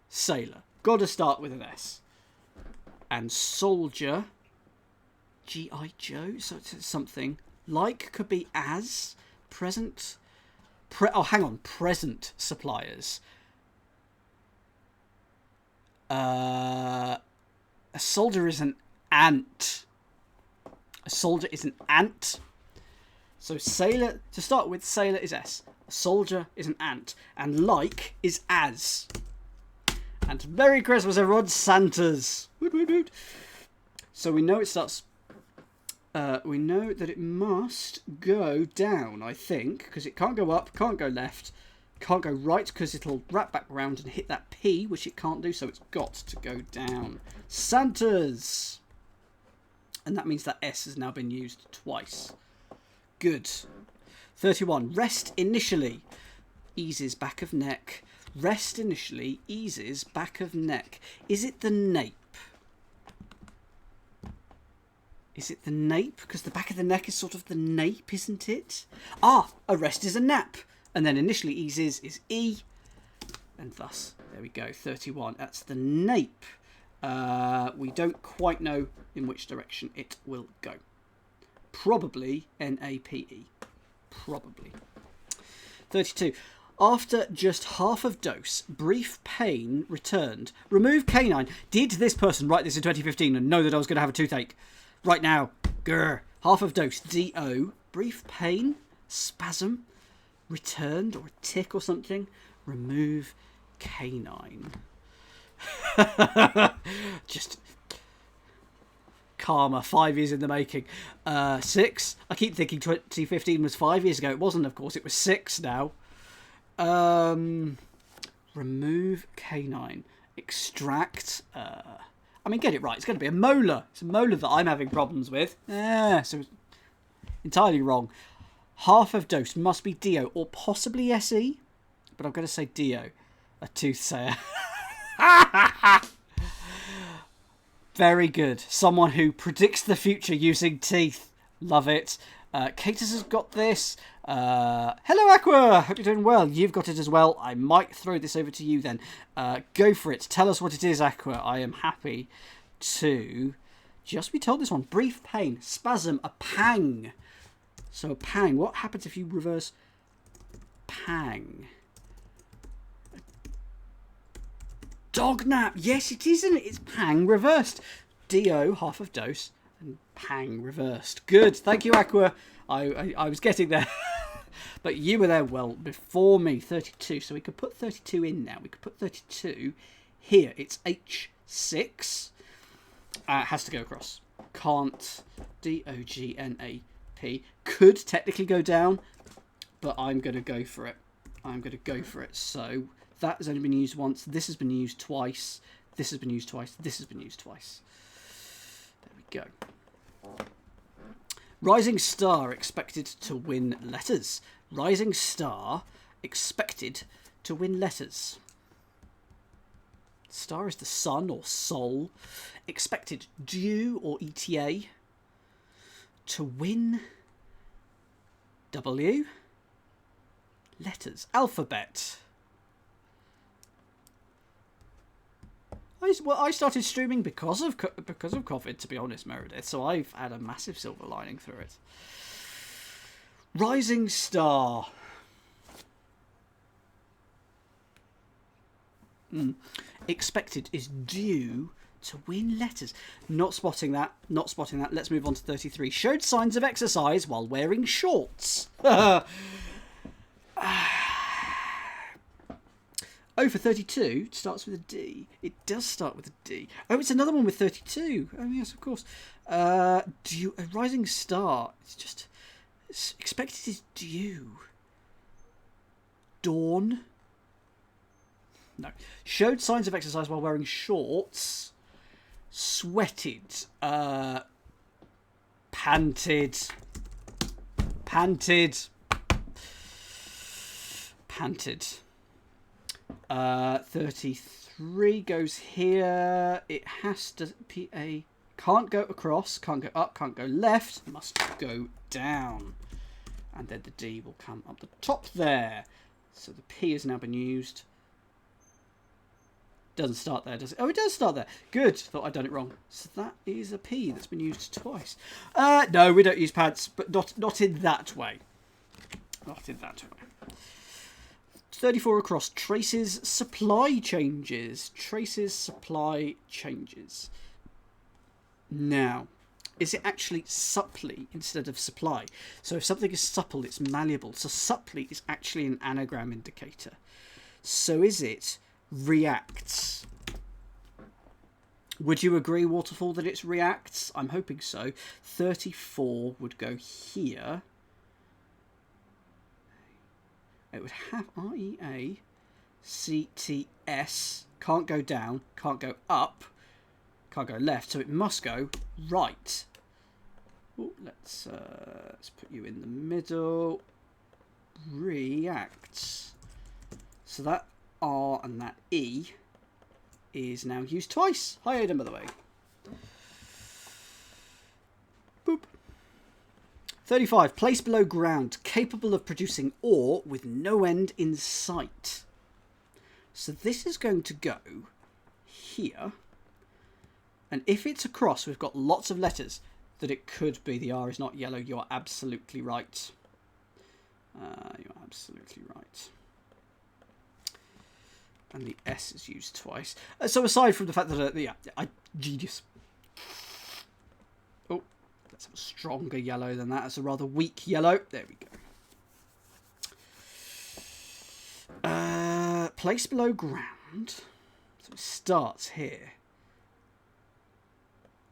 sailor. Got to start with an S. And soldier, G.I. Joe. So it's something like could be as present. Hang on. Present suppliers. A soldier is an ant. A soldier is an ant. So sailor, to start with, sailor is S. A soldier is an ant. And like is as. And Merry Christmas, everyone. Santas. Woot, woot, woot. So we know it starts... we know that it must go down, I think. Because it can't go up, can't go left, can't go right, because it'll wrap back around and hit that P, which it can't do, so it's got to go down. Santas. And that means that S has now been used twice. Good. 31. Rest initially. Eases back of neck. Rest initially. Eases back of neck. Is it the nape? Is it the nape? Because the back of the neck is sort of the nape, isn't it? Ah, a rest is a nap. And then initially eases is E. And thus, there we go, 31. That's the nape. We don't quite know in which direction it will go. Probably N-A-P-E. Probably. 32. After just half of dose, brief pain returned. Remove canine. Did this person write this in 2015 and know that I was going to have a toothache? Right now. Grr. Half of dose. D-O. Brief pain. Spasm. Returned or a tick or something. Remove canine. Just karma. 5 years in the making. 6. I keep thinking 2015 was 5 years ago. It wasn't, of course. It was 6 now. Remove canine. Extract. I mean, get it right. It's going to be a molar. It's a molar that I'm having problems with. So entirely wrong. Half of dose must be Dio or possibly SE, but I'm going to say Dio. A toothsayer. Very good. Someone who predicts the future using teeth. Love it. Catus has got this. Hello, Aqua. Hope you're doing well. You've got it as well. I might throw this over to you then. Go for it. Tell us what it is, Aqua. I am happy to just be told this one. Brief pain. Spasm. A pang. So a pang. What happens if you reverse pang? Dog nap. Yes, it is, isn't it? It's pang reversed. Dio, half of dose, and pang reversed. Good. Thank you, Aqua. I was getting there. But you were there well before me. 32. So we could put 32 in now. We could put 32 here. It's H6. It has to go across. Can't. D-O-G-N-A-P. Could technically go down, but I'm going to go for it. I'm going to go for it. So that has only been used once. This has been used twice. This has been used twice. This has been used twice. There we go. Rising star expected to win letters. Rising star expected to win letters. Star is the sun or soul. Expected due or ETA to win W. Letters. Alphabet. I started streaming because of COVID, to be honest, Meredith. So I've had a massive silver lining through it. Rising star. Expected is due to win letters. Not spotting that. Not spotting that. Let's move on to 33. Showed signs of exercise while wearing shorts. Oh, for 32, it starts with a D. It does start with a D. Oh, it's another one with 32. Oh, yes, of course. A rising star. It's just... expected is due. Dawn. No. Showed signs of exercise while wearing shorts. Sweated. Panted. Panted. Panted. 33 goes here. It has to... Can't go across, can't go up, can't go left, must go down. And then the D will come up the top there. So the P has now been used. Doesn't start there, does it? Oh, it does start there. Good. Thought I'd done it wrong. So that is a P that's been used twice. No, we don't use pads, but not in that way. Not in that way. 34 across. Traces supply changes. Traces supply changes. Now, is it actually supply instead of supply? So if something is supple, it's malleable. So supply is actually an anagram indicator. So is it reacts? Would you agree, Waterfall, that it's reacts? I'm hoping so. 34 would go here. It would have REA, CTS. Can't go down, can't go up, can't go left, so it must go right. Ooh, let's put you in the middle. Reacts. So that R and that E is now used twice. Hi, Adam, by the way. Boop. 35. Place below ground, capable of producing ore with no end in sight. So this is going to go here. And if it's across, we've got lots of letters that it could be. The R is not yellow. You are absolutely right. You are absolutely right. And the S is used twice. So aside from the fact that, genius. Oh, let's have a stronger yellow than that. It's a rather weak yellow. There we go. Place below ground. So it starts here.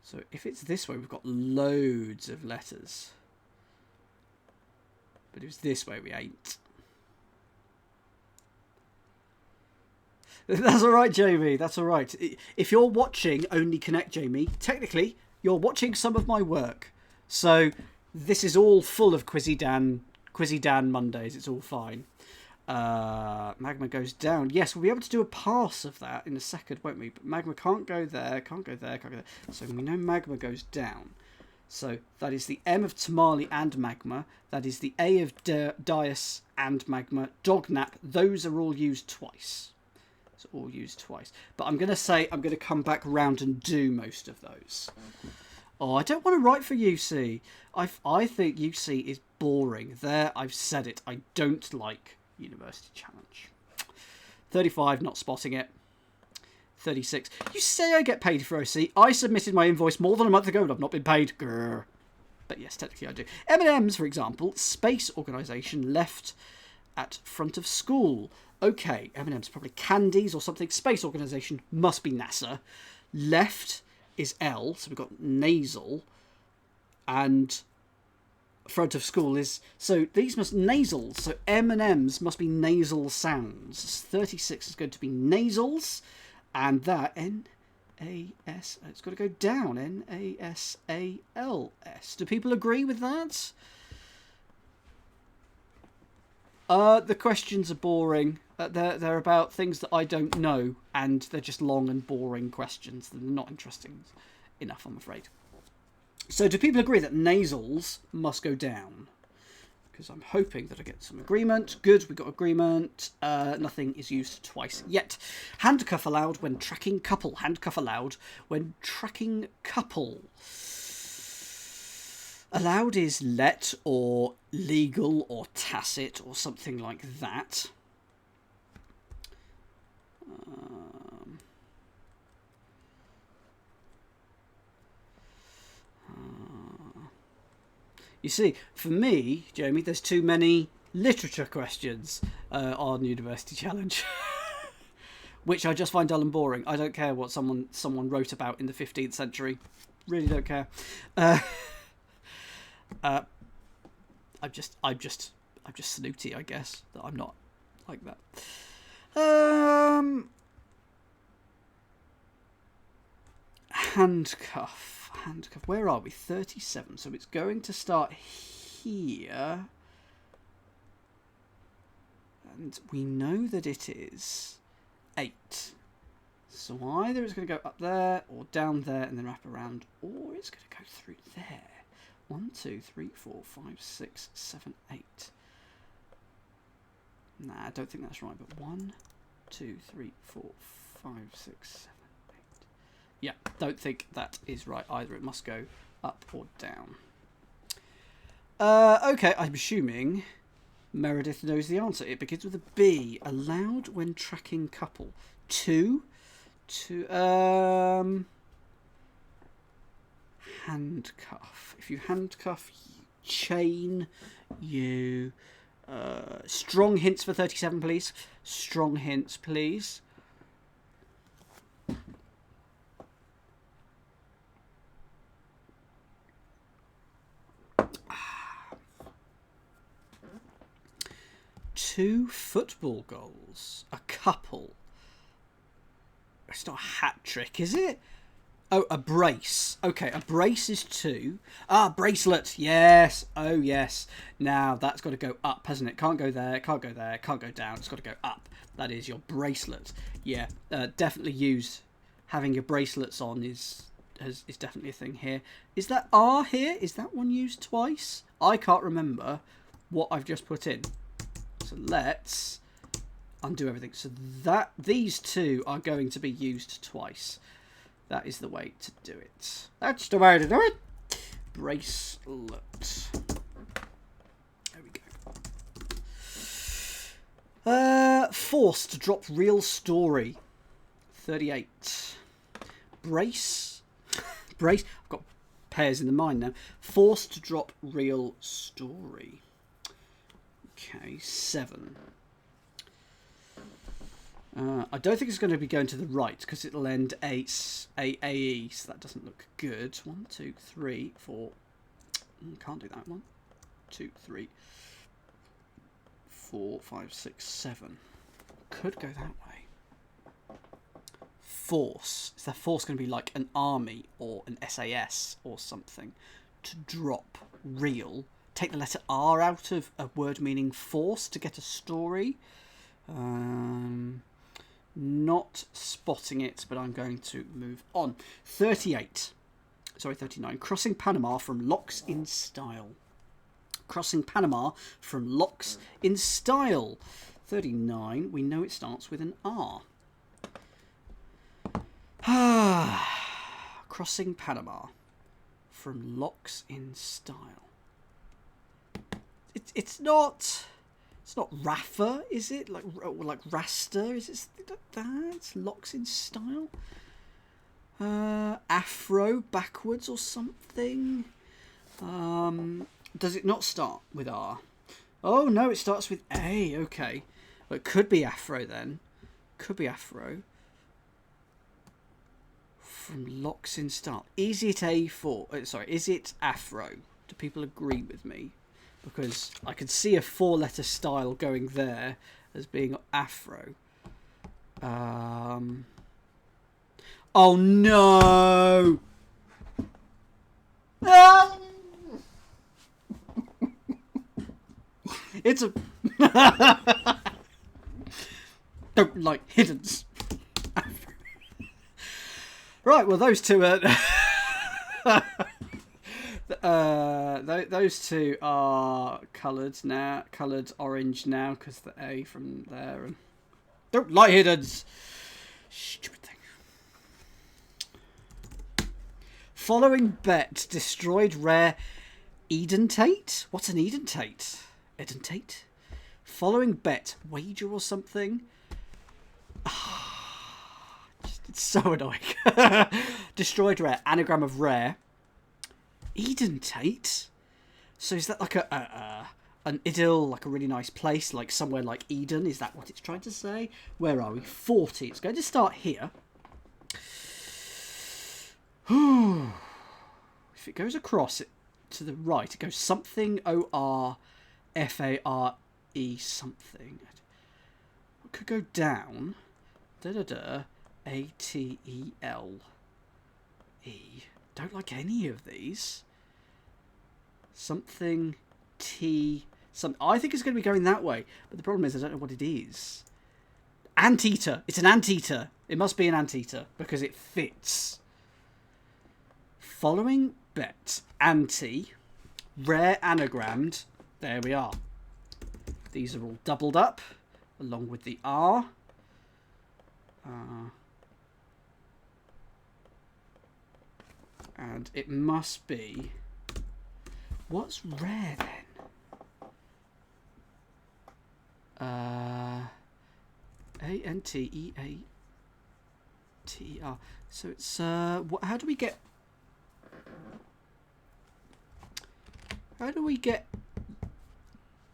So if it's this way, we've got loads of letters. But if it's this way, we ain't. That's all right, Jamie. That's all right. If you're watching Only Connect, Jamie, technically, you're watching some of my work. So this is all full of Quizzy Dan Mondays. It's all fine. Magma goes down. Yes, we'll be able to do a pass of that in a second, won't we? But Magma can't go there, can't go there, can't go there. So we know Magma goes down. So that is the M of Tamale and Magma. That is the A of Dias and Magma. Dognap, those are all used twice. So all used twice. But I'm going to say I'm going to come back round and do most of those. Oh, I don't want to write for UC. I think UC is boring. There, I've said it. I don't like University Challenge. 35, not spotting it. 36. You say I get paid for OC. I submitted my invoice more than a month ago and I've not been paid. Grr. But yes, technically I do. M&M's, for example, space organisation left at front of school. Okay, M&M's probably candies or something. Space organisation must be NASA. Left is L, so we've got nasal. And front of school is... So these must... Nasals. So M&M's must be nasal sounds. 36 is going to be nasals. And that, N-A-S... It's got to go down. N-A-S-A-L-S. Do people agree with that? The questions are boring. They're about things that I don't know. And they're just long and boring questions. They're not interesting enough, I'm afraid. So do people agree that nasals must go down? Because I'm hoping that I get some agreement. Good, we got agreement. Nothing is used twice yet. Handcuff allowed when tracking couple. Handcuff allowed when tracking couple. Allowed is let or legal or tacit or something like that. You see, for me, Jamie, there's too many literature questions on University Challenge, which I just find dull and boring. I don't care what someone wrote about in the 15th century. Really don't care. I'm just snooty, I guess, that I'm not like that. Handcuff. Where are we? 37. So it's going to start here. And we know that it is 8. So either it's going to go up there or down there and then wrap around, or it's going to go through there. 1, 2, 3, 4, 5, 6, 7, 8. Nah, I don't think that's right, but 1, 2, 3, 4, 5, 6, 7, 8. Yeah, don't think that is right either. It must go up or down. Okay, I'm assuming Meredith knows the answer. It begins with a B. Allowed when tracking couple. Handcuff. If you handcuff, you chain, you... strong hints for 37, please. Strong hints, please. Two football goals. A couple. It's not a hat trick, is it? Oh, a brace. Okay, a brace is 2. Ah, bracelet. Yes. Oh, yes. Now, that's got to go up, hasn't it? Can't go there, can't go there, can't go down. It's got to go up. That is your bracelet. Yeah, definitely use having your bracelets on is definitely a thing here. Is that R here? Is that one used twice? I can't remember what I've just put in. So let's undo everything. So these two are going to be used twice. That is the way to do it. That's the way to do it. Bracelet. There we go. Forced to drop real story. 38. Brace. Brace. I've got pairs in the mind now. Forced to drop real story. Okay, 7. I don't think it's going to be going to the right because it'll end AE, so that doesn't look good. 1, 2, 3, 4. Can't do that. 1, 2, 3, 4, 5, 6, 7. Could go that way. Force. Is that force going to be like an army or an SAS or something? To drop real. Take the letter R out of a word meaning force to get a story. Not spotting it, but I'm going to move on. 38. Sorry, 39. Crossing Panama from Locks in Style. Crossing Panama from Locks in Style. 39. We know it starts with an R. Crossing Panama from Locks in Style. It's not Rafa, is it? Like Rasta? Is it that? It's Locks in Style. Afro backwards or something. Does it not start with R? Oh no, it starts with A. Okay, well, it could be Afro then. Could be Afro. From Locks in Style. Is it A4? Sorry, is it Afro? Do people agree with me? Because I could see a 4-letter style going there as being Afro. Oh no! It's a... Don't like hiddens. Right, well those two are... those two are coloured now, coloured orange now because the A from there. And don't like hiddens. Stupid thing. Following bet destroyed rare edentate. What's an edentate? Edentate. Following bet wager or something. It's so annoying. Destroyed rare anagram of rare. Edentate? So is that like an idyll, like a really nice place, like somewhere like Eden? Is that what it's trying to say? Where are we? 40. It's going to start here. If it goes across it to the right, it goes something O-R-F-A-R-E something. It could go down. A-T-E-L-E. Don't like any of these. Something T. I think it's going to be going that way, but the problem is I don't know what it is. Anteater. It's an anteater. It must be an anteater because it fits. Following bet, anti, rare anagrammed. There we are. These are all doubled up along with the R. And it must be... What's rare then? A-N-T-E-A-T-E-R. So it's... how do we get... How do we get...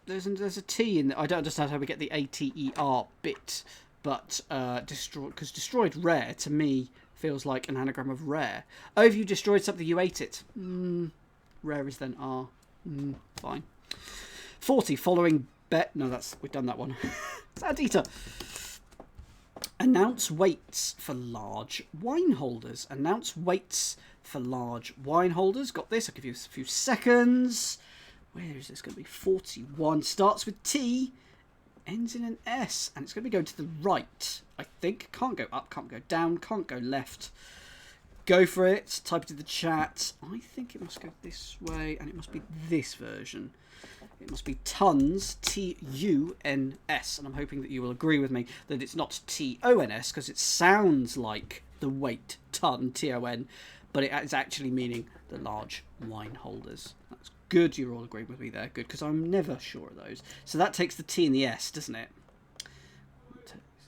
There's a T in there. I don't understand how we get the A-T-E-R bit. But because destroyed rare, to me, feels like an anagram of rare. Oh, if you destroyed something, you ate it. Rare is then R. Fine. 40, following bet... No, we've done that one. It's anteater. Announce weights for large wine holders. Announce weights for large wine holders. Got this. I'll give you a few seconds. Where is this going to be? 41. Starts with T. Ends in an S. And it's going to be going to the right, I think. Can't go up. Can't go down. Can't go left. Go for it. Type it in the chat. I think it must go this way. And it must be this version. It must be tons, T-U-N-S, and I'm hoping that you will agree with me that it's not T-O-N-S, because it sounds like the weight, ton, T-O-N, but it is actually meaning the large wine holders. That's good, you're all agreeing with me there, good, because I'm never sure of those. So that takes the T and the S, doesn't it?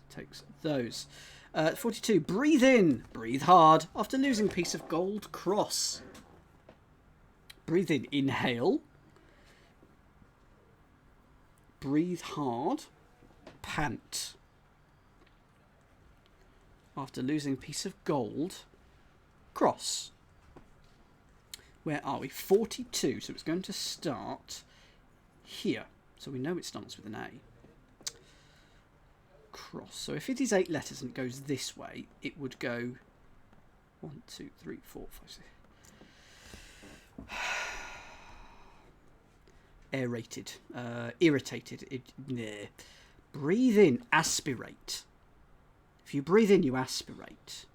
Takes those. 42, breathe in, breathe hard, after losing piece of gold cross. Breathe in, inhale. Breathe hard, pant. After losing a piece of gold, cross. Where are we? 42, so it's going to start here. So we know it starts with an A. Cross. So if it is 8 letters and it goes this way, it would go 1, 2, 3, 4, 5, 6. Aerated, irritated. Breathe in, aspirate. If you breathe in, you aspirate.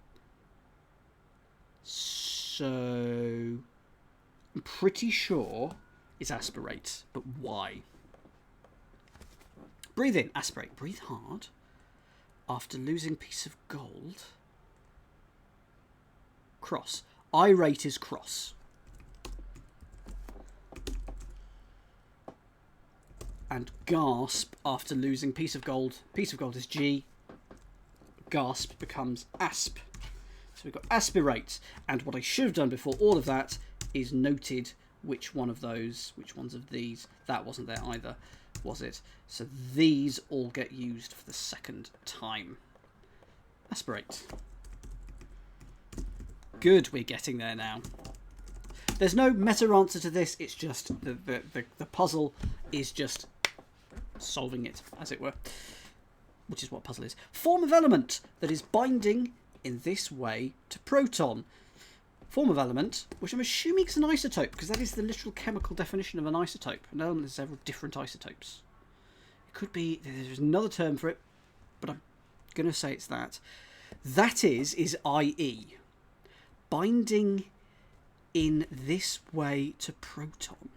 So I'm pretty sure it's aspirate, but why? Breathe in, aspirate. Breathe hard. After losing piece of gold. Cross. Irate is cross. And gasp after losing piece of gold. Piece of gold is G. Gasp becomes asp. So we've got aspirate. And what I should have done before all of that is noted which one of those, which ones of these. That wasn't there either, was it? So these all get used for the second time. Aspirate. Good, we're getting there now. There's no meta answer to this. It's just the puzzle is just solving it, as it were, which is what puzzle is. Form of element that is binding in this way to proton. Form of element, which I'm assuming is an isotope, because that is the literal chemical definition of an isotope. No, there's several different isotopes. It could be, there's another term for it, but I'm going to say it's that. That is IE. Binding in this way to proton.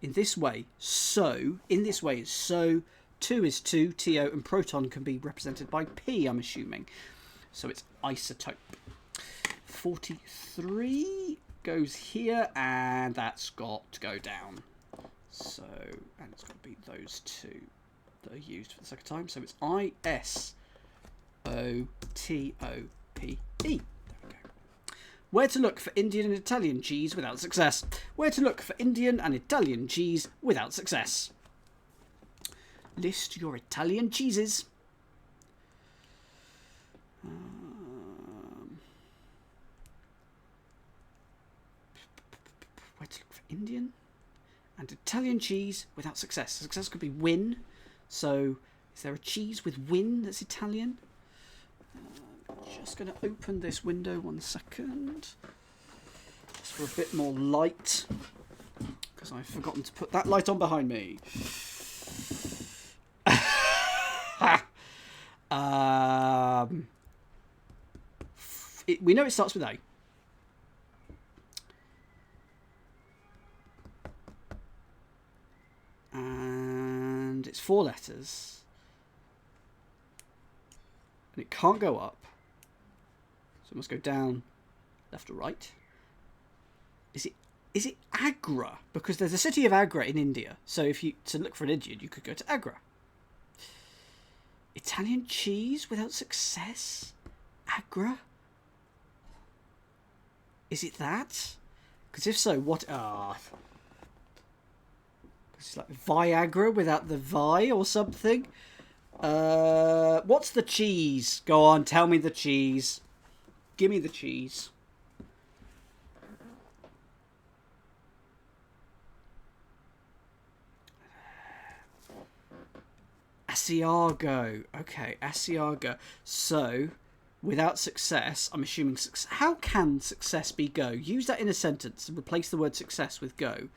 In this way, so. In this way is so. 2 is 2, TO, and proton can be represented by P, I'm assuming. So it's isotope. 43 goes here, and that's got to go down. So, and it's got to be those two that are used for the second time. So it's ISOTOPE. Where to look for Indian and Italian cheese without success. Where to look for Indian and Italian cheese without success. List your Italian cheeses. Where to look for Indian and Italian cheese without success. Success could be win. So, is there a cheese with win that's Italian? Just going to open this window 1 second. Just for a bit more light. Because I've forgotten to put that light on behind me. We know it starts with A. And it's 4 letters. And it can't go up. So it must go down, left or right. Is it Agra? Because there's a city of Agra in India. So if you to look for an Indian, you could go to Agra. Italian cheese without success? Agra? Is it that? Because if so, what? It's like Viagra without the Vi or something. What's the cheese? Go on, tell me the cheese. Give me the cheese. Asiago. Okay, Asiago. So, without success, I'm assuming success. How can success be go? Use that in a sentence and replace the word success with go.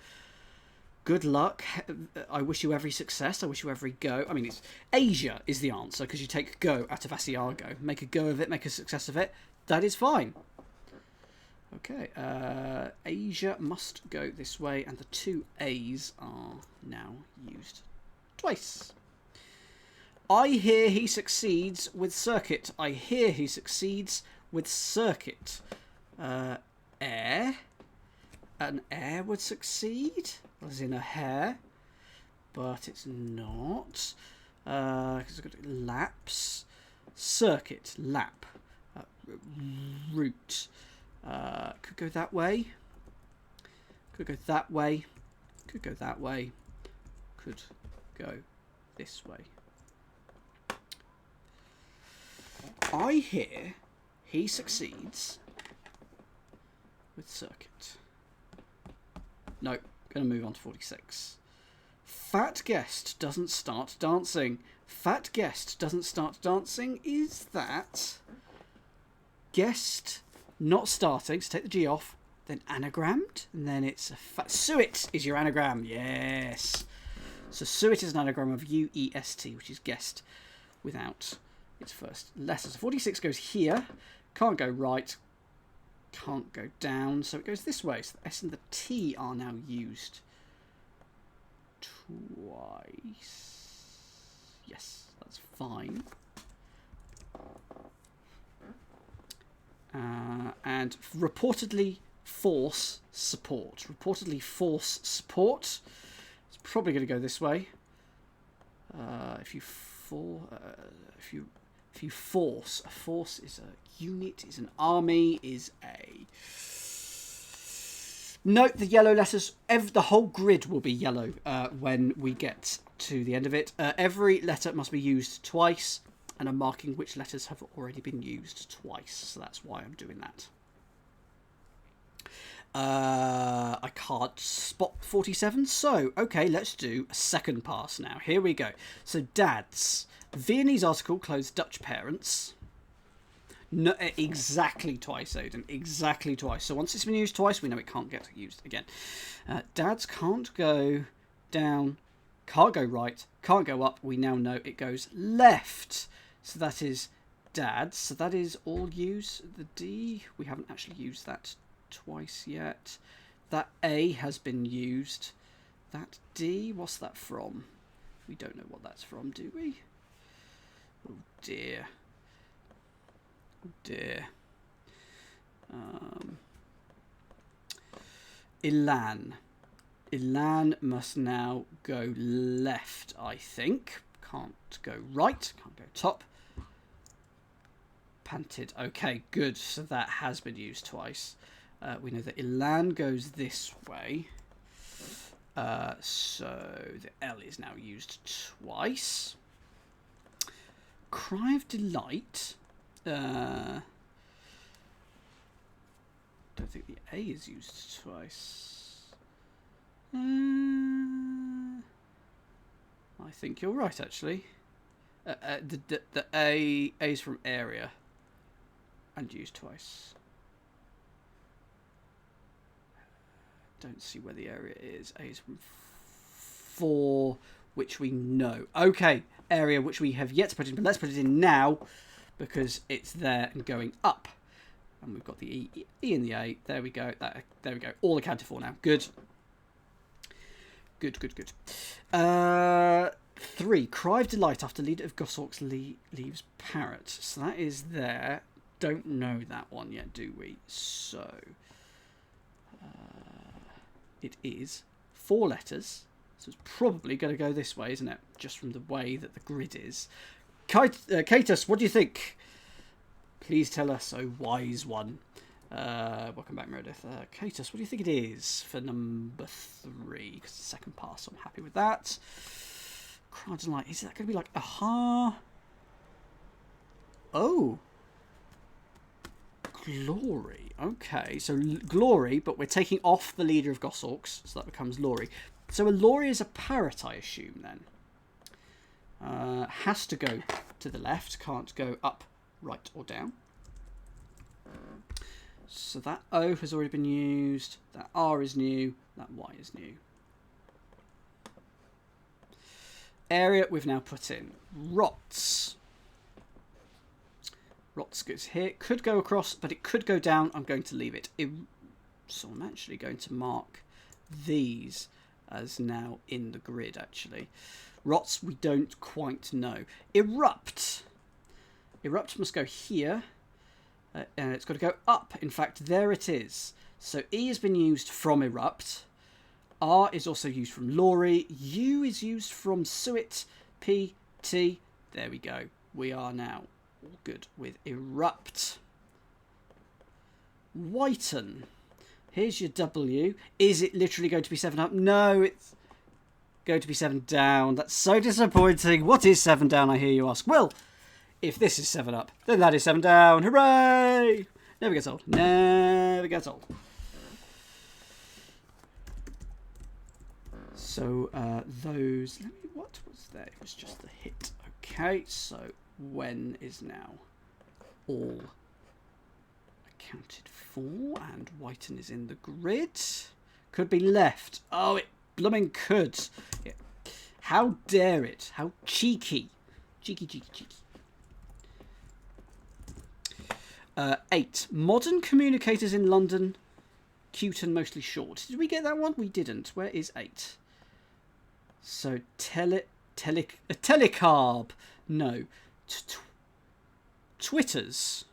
Good luck. I wish you every success. I wish you every go. I mean, it's Asia is the answer because you take go out of Asiago. Make a go of it, make a success of it. That is fine. Okay, Asia must go this way, and the 2 A's are now used twice. I hear he succeeds with circuit. I hear he succeeds with circuit. Air. An air would succeed, as in a hair, but it's not. Because I've got lapse. Circuit. Lap. Route. Could go that way. Could go that way. Could go that way. Could go this way. I hear he succeeds with circuit. No, going to move on to 46. Fat guest doesn't start dancing. Fat guest doesn't start dancing. Is that guest not starting? So take the G off, then anagrammed, and then it's a fat. Suet is your anagram. Yes. So suet is an anagram of U-E-S-T, which is guest without its first letter. So 46 goes here. Can't go right. Can't go down. So it goes this way. So the S and the T are now used twice. Yes, that's fine. And reportedly force support. Reportedly force support. It's probably going to go this way. If you force, a force is a unit, is an army, is a. Note the yellow letters. The whole grid will be yellow when we get to the end of it. Every letter must be used twice, and I'm marking which letters have already been used twice. So that's why I'm doing that. I can't spot 47, so okay, let's do a second pass now. Here we go. So dads. Viennese article clothes Dutch parents. No, exactly twice, Odin. Exactly twice. So once it's been used twice, we know it can't get used again. Dads can't go down, can't go right, can't go up. We now know it goes left. So that is dads. So that is all use. The D, we haven't actually used that twice yet. That A has been used. That D, what's that from? We don't know what that's from, do we? Oh dear. Oh dear. Ilan. Ilan must now go left, I think. Can't go right. Can't go top. Panted. Okay, good. So that has been used twice. We know that Ilan goes this way. So the L is now used twice. Cry of delight. Don't think the A is used twice. I think you're right, actually. The A is from area and used twice. Don't see where the area is. A is from 4. which we know. Okay, area which we have yet to put in, but let's put it in now because it's there and going up. And we've got the E and the A. There we go. There we go. All accounted for now. Good. Good. 3. Cry of delight after leader of Goshawks leaves parrot. So that is there. Don't know that one yet, do we? So it is 4 letters. So it's probably going to go this way, isn't it? Just from the way that the grid is. Katus, what do you think? Please tell us, oh wise one. Welcome back, Meredith. Katus, what do you think it is for number 3? Because it's the second pass, so I'm happy with that. Crowds and light. Is that going to be like aha? Oh. Glory. Okay, so glory, but we're taking off the leader of Goshawks, so that becomes Laurie. So a Laurie is a parrot, I assume, then. Has to go to the left, can't go up, right, or down. So that O has already been used, that R is new, that Y is new. Area we've now put in. Rots. Rots goes here. Could go across, but it could go down. I'm going to leave it. So I'm actually going to mark these as now in the grid, actually. Rots, we don't quite know. Erupt. Erupt must go here. And it's got to go up. In fact, there it is. So E has been used from erupt. R is also used from Laurie. U is used from Suet. P, T. There we go. We are now all good with erupt. Whiten. Here's your W. Is it literally going to be 7 up? No, it's going to be 7 down. That's so disappointing. What is 7 down, I hear you ask? Well, if this is 7 up, then that is 7 down. Hooray! Never gets old. Never gets old. So those... What was there? It was just the hit. Okay, so when is now all accounted for, and Whiten is in the grid. Could be left. Oh, it blooming could. Yeah. How dare it? How cheeky. Cheeky. 8. Modern communicators in London. Cute and mostly short. Did we get that one? We didn't. Where is 8? So, telecarb. No. Twitters.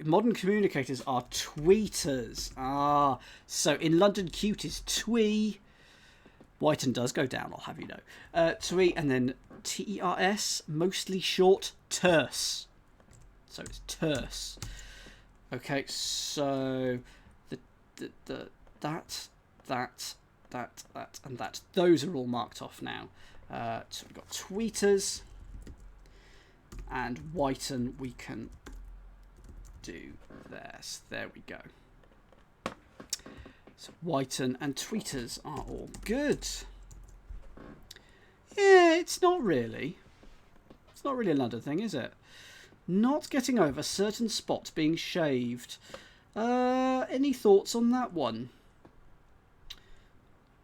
Modern communicators are tweeters. Ah, so in London, cute is twee. Whiten does go down, I'll have you know. Twee, and then TERS, mostly short, terse. So it's terse. Okay, so that, and that. Those are all marked off now. So we've got tweeters and Whiten we can do this. There we go. So Whiten and tweeters are all good. Yeah, it's not really a London thing, is it? Not getting over certain spots being shaved. Any thoughts on that one?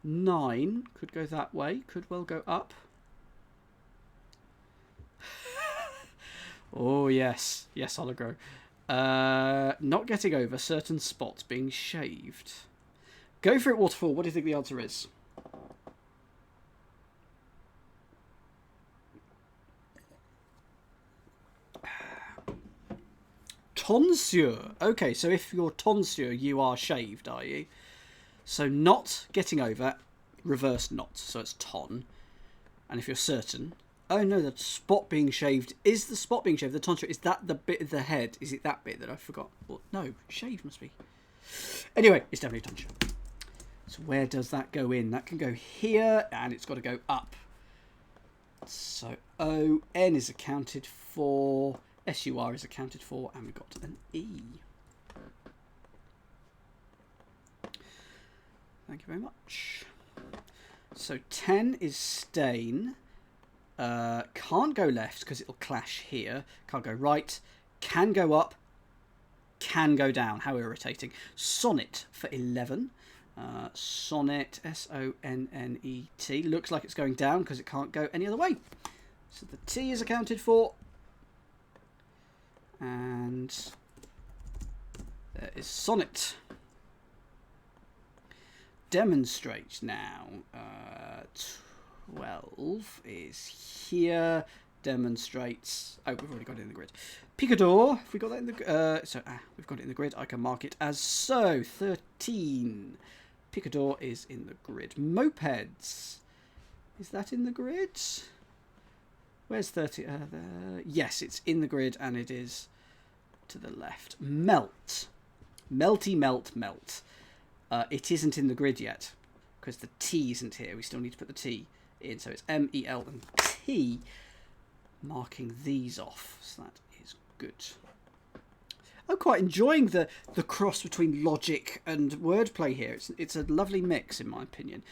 9 could go that way, could well go up. Oh yes, Hologro. Not getting over certain spots being shaved. Go for it, Waterfall. What do you think the answer is? Tonsure. Okay, so if you're tonsure, you are shaved, are you? So not getting over, reverse not. So it's ton. And if you're certain... Oh no, the spot being shaved is the spot being shaved. The tonsure, is that the bit of the head? Is it that bit that I forgot? Well, no, shaved must be. Anyway, it's definitely tonsure. So where does that go in? That can go here, and it's got to go up. So O-N is accounted for, S-U-R is accounted for, and we've got an E. Thank you very much. So 10 is stain. Can't go left because it'll clash here. Can't go right. Can go up. Can go down. How irritating. Sonnet for 11. Sonnet, S-O-N-N-E-T. Looks like it's going down because it can't go any other way. So the T is accounted for. And there is sonnet. Demonstrate now. 12 is here. Demonstrates. Oh, we've already got it in the grid. Picador. Have we got that in the we've got it in the grid. I can mark it as so. 13. Picador is in the grid. Mopeds. Is that in the grid? Where's 30? Yes, it's in the grid and it is to the left. Melt. Melty melt melt. It isn't in the grid yet because the T isn't here. We still need to put the T in. So it's M-E-L and T, marking these off. So that is good. I'm quite enjoying the cross between logic and wordplay here. It's a lovely mix, in my opinion.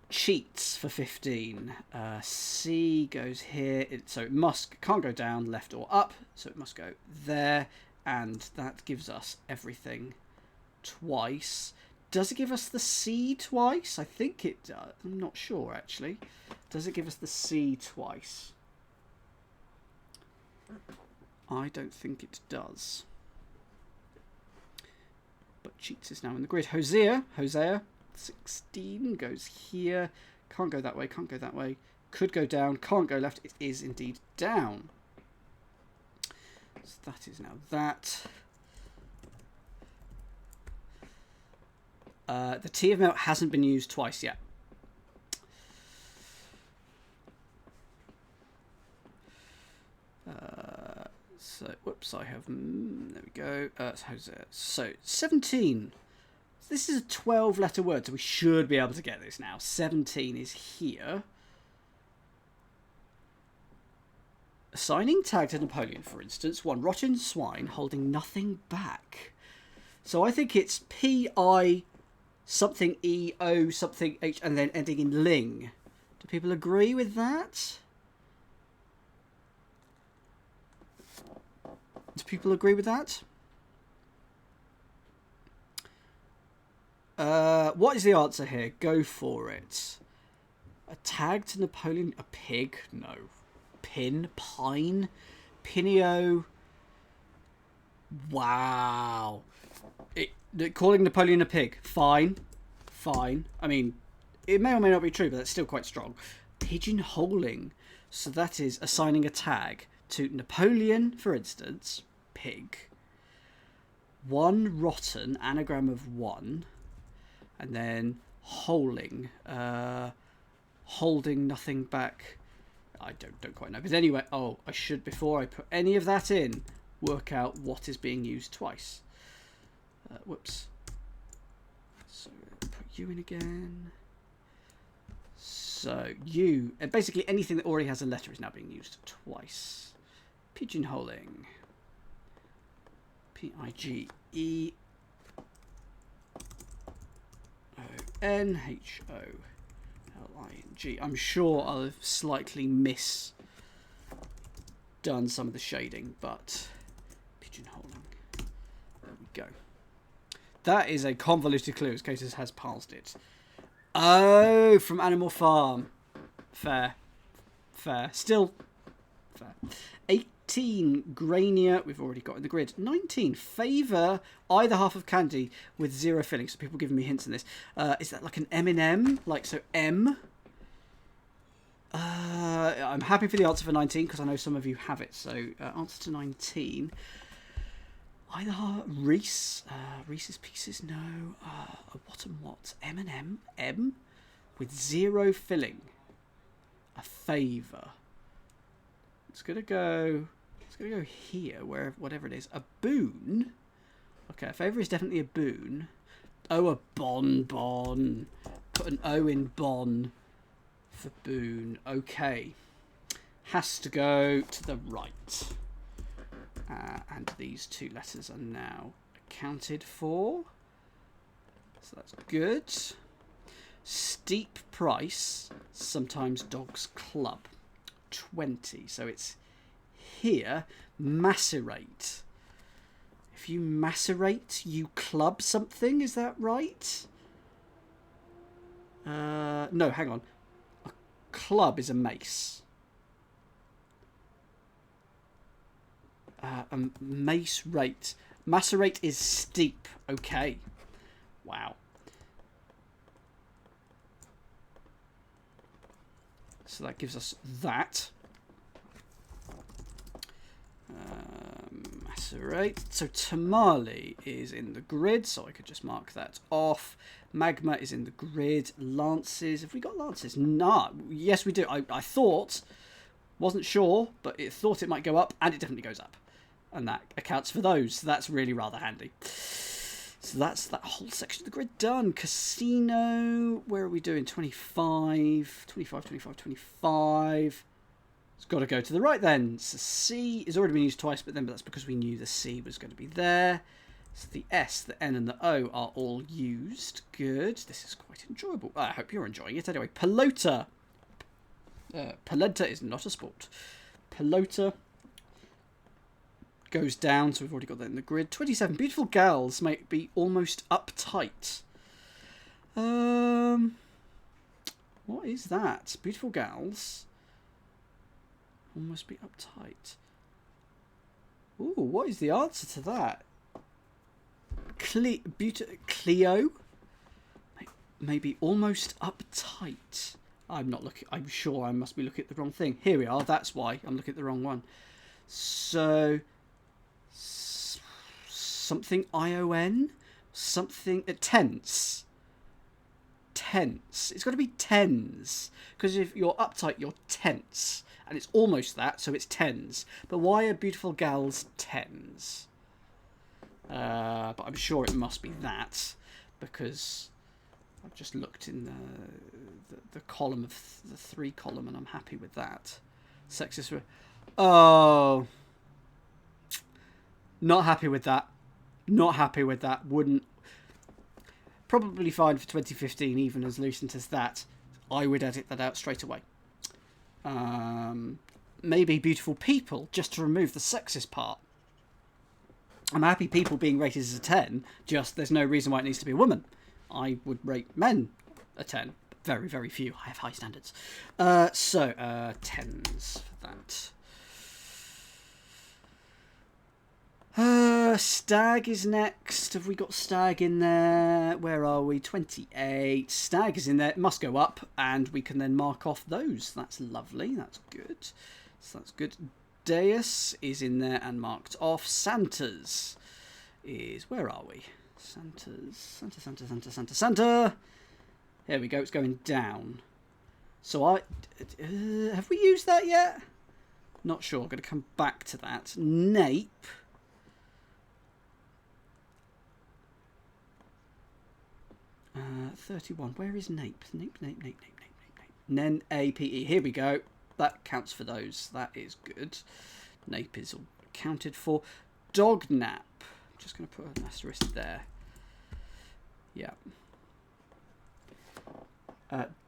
Cheats for 15. C goes here, so it can't go down, left or up, so it must go there, and that gives us everything twice. Does it give us the C twice? I think it does. I'm not sure, actually. Does it give us the C twice? I don't think it does. But Cheats is now in the grid. Hosea, 16 goes here. Can't go that way, can't go that way. Could go down, can't go left. It is indeed down. So that is now that. The T of melt hasn't been used twice yet. So, whoops, I have... there we go. So, 17. This is a 12-letter word, so we should be able to get this now. 17 is here. Assigning tag to Napoleon, for instance. One rotten swine holding nothing back. So I think it's P-I something E-O something H and then ending in ling. Do people agree with that? Do people agree with that? What is the answer here? Go for it. A tag to Napoleon. A pig? No. Pin? Pine? Pinio? Wow. Calling Napoleon a pig. Fine. Fine. I mean, it may or may not be true, but that's still quite strong. Pigeonholing. So that is assigning a tag to Napoleon, for instance, pig. One rotten, anagram of one. And then holing, holding nothing back. I don't quite know. But anyway, oh, I should, before I put any of that in, work out what is being used twice. Whoops. So put you in again. So you, basically anything that already has a letter is now being used twice. Pigeonholing. P-I-G-E. N-H-O-L-I-N-G. I'm sure I'll have slightly done some of the shading, but pigeonholing. There we go. That is a convoluted clue, as Cases has parsed it. Oh, from Animal Farm. Fair. Fair. Still fair. 18, Grania, we've already got in the grid. 19, favour either half of candy with 0 filling. So people giving me hints in this. Is that like an M&M? Like, so M? I'm happy for the answer for 19 because I know some of you have it. So answer to 19. Either half, Reese. Reese's Pieces, no. What and what? M&M? M? With 0 filling. A favour. It's gonna go here, whatever it is. A boon. Okay, a favour is definitely a boon. Oh, a bon. Put an O in bon for boon. Okay, has to go to the right. And these 2 letters are now accounted for. So that's good. Steep price. Sometimes dogs club. 20. So it's here. Macerate. If you macerate, you club something. Is that right? No, hang on. A club is a mace. A mace rate. Macerate is steep. Okay. Wow. So that gives us that. Macerate. So Tamale is in the grid, so I could just mark that off. Magma is in the grid. Lances. Have we got lances? No. Yes, we do. I thought, wasn't sure, but it thought it might go up, and it definitely goes up. And that accounts for those. So that's really rather handy. So that's that whole section of the grid done. Casino. Where are we doing? 25. 25, 25, 25. It's got to go to the right then. So C has already been used twice, but that's because we knew the C was going to be there. So the S, the N, and the O are all used. Good. This is quite enjoyable. I hope you're enjoying it. Anyway, Pelota. Polenta is not a sport. Pelota goes down, so we've already got that in the grid. 27. Beautiful gals might be almost uptight. What is that? Beautiful gals almost be uptight. Ooh, what is the answer to that? Cleo? Maybe almost uptight. I'm not looking. I'm sure I must be looking at the wrong thing. Here we are. That's why I'm looking at the wrong one. So something ION, something tense. Tense. It's got to be tens, because if you're uptight, you're tense, and it's almost that, so it's tens. But why are beautiful gals tens? But I'm sure it must be that, because I've just looked in the column of the 3 column, and I'm happy with that. Sexist. Oh, not happy with that. Not happy with that. Wouldn't. Probably fine for 2015, even as lucent as that. I would edit that out straight away. Maybe beautiful people, just to remove the sexist part. I'm happy people being rated as a 10, just there's no reason why it needs to be a woman. I would rate men a 10. Very, very few. I have high standards. So, 10s for that. Stag is next. Have we got stag in there? Where are we? 28. Stag is in there. It must go up, and we can then mark off those. That's lovely. That's good. So that's good. Deus is in there and marked off. Santa's is... Where are we? Santa's. Santa. Here we go. It's going down. So have we used that yet? Not sure. I'm going to come back to that. Nape. 31. Where is Nape? Nape. N-A-P-E. Here we go. That counts for those. That is good. Nape is all accounted for. Dog nap. I'm just going to put an asterisk there. Yeah.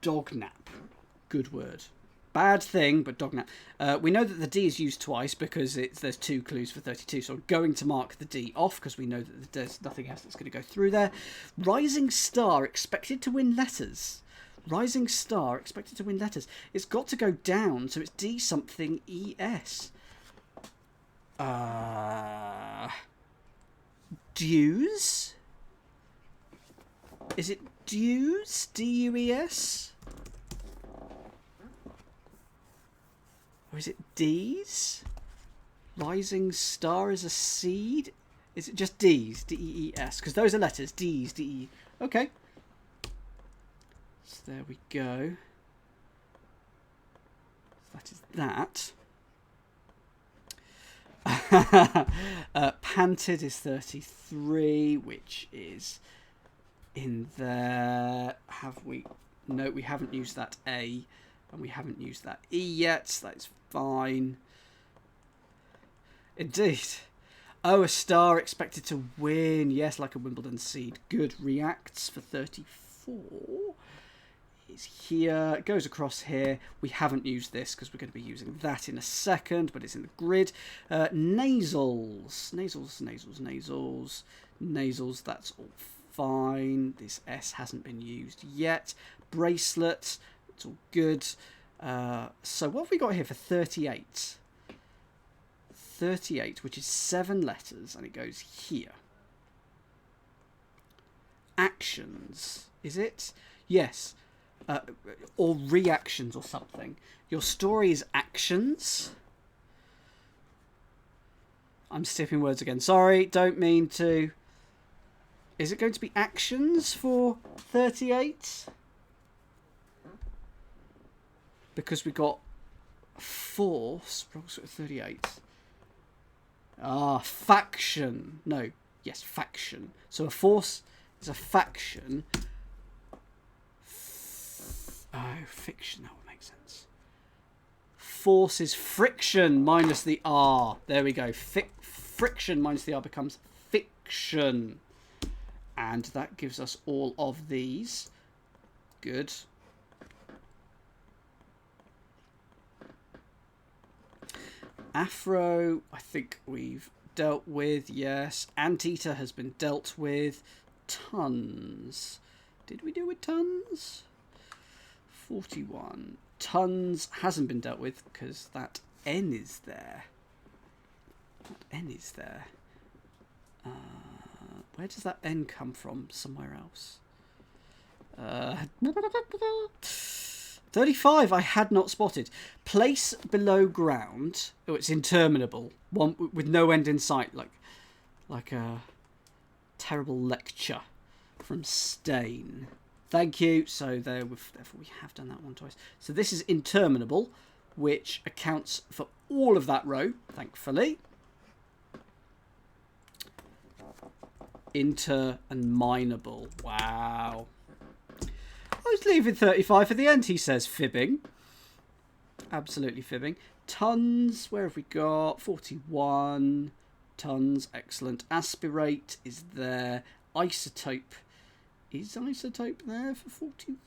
Dog nap. Good word. Bad thing, but dog nap. We know that the D is used twice because there's 2 clues for 32, so I'm going to mark the D off because we know that there's nothing else that's going to go through there. Rising star expected to win letters. Rising star expected to win letters. It's got to go down, so it's D something ES. Dews? Is it dews? D-U-E-S? Or is it D's? Rising star is a seed? Is it just D's? D-E-E-S? Because those are letters. D's, D-E. Okay. So there we go. That is that. Panted is 33, which is in there. Have we... No, we haven't used that A. And we haven't used that E yet. That's fine. Indeed. Oh, a star expected to win. Yes, like a Wimbledon seed. Good. Reacts for 34. Is here. It goes across here. We haven't used this because we're going to be using that in a second, but it's in the grid. Nasals. Nasals. That's all fine. This S hasn't been used yet. Bracelet, it's all good. So what have we got here for 38? 38, which is 7 letters, and it goes here. Actions, is it? Yes. Or reactions or something. Your story is actions. I'm skipping words again. Sorry, don't mean to. Is it going to be actions for 38? Because we got force. 38. Faction. No. Yes, faction. So a force is a faction. Fiction. That would make sense. Force is friction minus the R. There we go. Friction minus the R becomes fiction. And that gives us all of these. Good. Afro, I think we've dealt with. Yes. Anteater has been dealt with. Tons. Did we deal with tons? 41. Tons hasn't been dealt with because that N is there. That N is there. Where does that N come from? Somewhere else. 35 I had not spotted. Place below ground. Oh, it's interminable. One with no end in sight. Like a terrible lecture from Stain. Thank you. So therefore we have done that one twice. So this is interminable, which accounts for all of that row, thankfully. Inter and mineable. Wow. I was leaving 35 for the end, he says, fibbing. Absolutely fibbing. Tons, where have we got? 41. Tons, excellent. Aspirate is there. Isotope. Is isotope there for 43?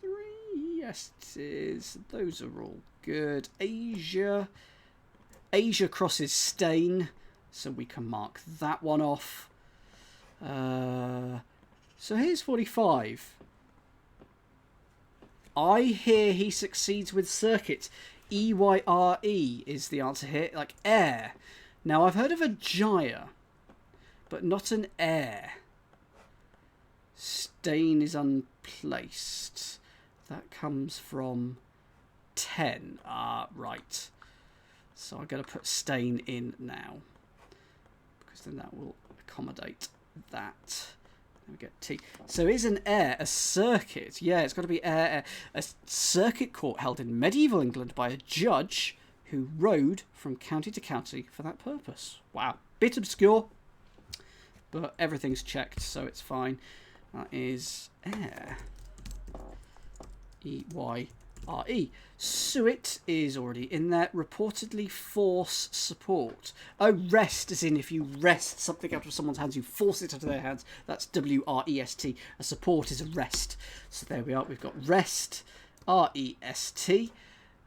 Yes, it is. Those are all good. Asia. Asia crosses Stain, so we can mark that one off. So here's 45. I hear he succeeds with circuit. EYRE is the answer here, like air. Now, I've heard of a gyre, but not an air. Stain is unplaced. That comes from 10. Right. So I'm going to put Stain in now, because then that will accommodate that. Then we get T. So is an air a circuit? Yeah, it's got to be air. A circuit court held in medieval England by a judge who rode from county to county for that purpose. Wow. Bit obscure, but everything's checked, so it's fine. That is air. EYRE. Suet is already in there. Reportedly force support. Oh, rest, as in if you wrest something out of someone's hands, you force it out of their hands. That's WREST. A support is a rest. So there we are. We've got rest. REST.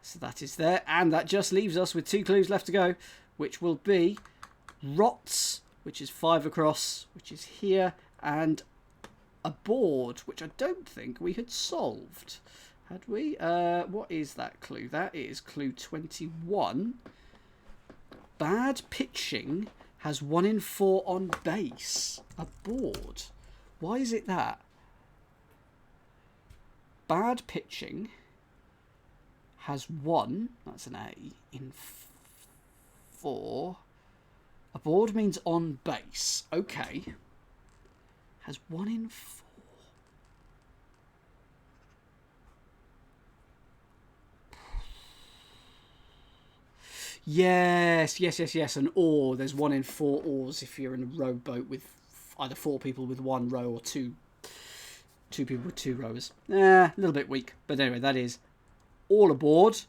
So that is there. And that just leaves us with 2 clues left to go, which will be rots, which is 5 across, which is here, and a board, which I don't think we had solved. Had we? What is that clue? That is clue 21. Bad pitching has 1 in 4 on base. A board. Why is it that? Bad pitching has 1, that's an A, in 4. A board means on base. Okay. Has 1 in 4. Yes. An oar. There's 1 in 4 oars if you're in a rowboat with either 4 people with 1 row or 2 people with 2 rowers. A little bit weak. But anyway, that is all aboard.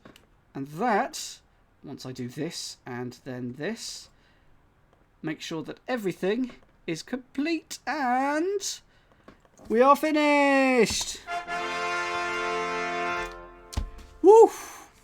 And that, once I do this and then this, make sure that everything is complete and we are finished. Woo!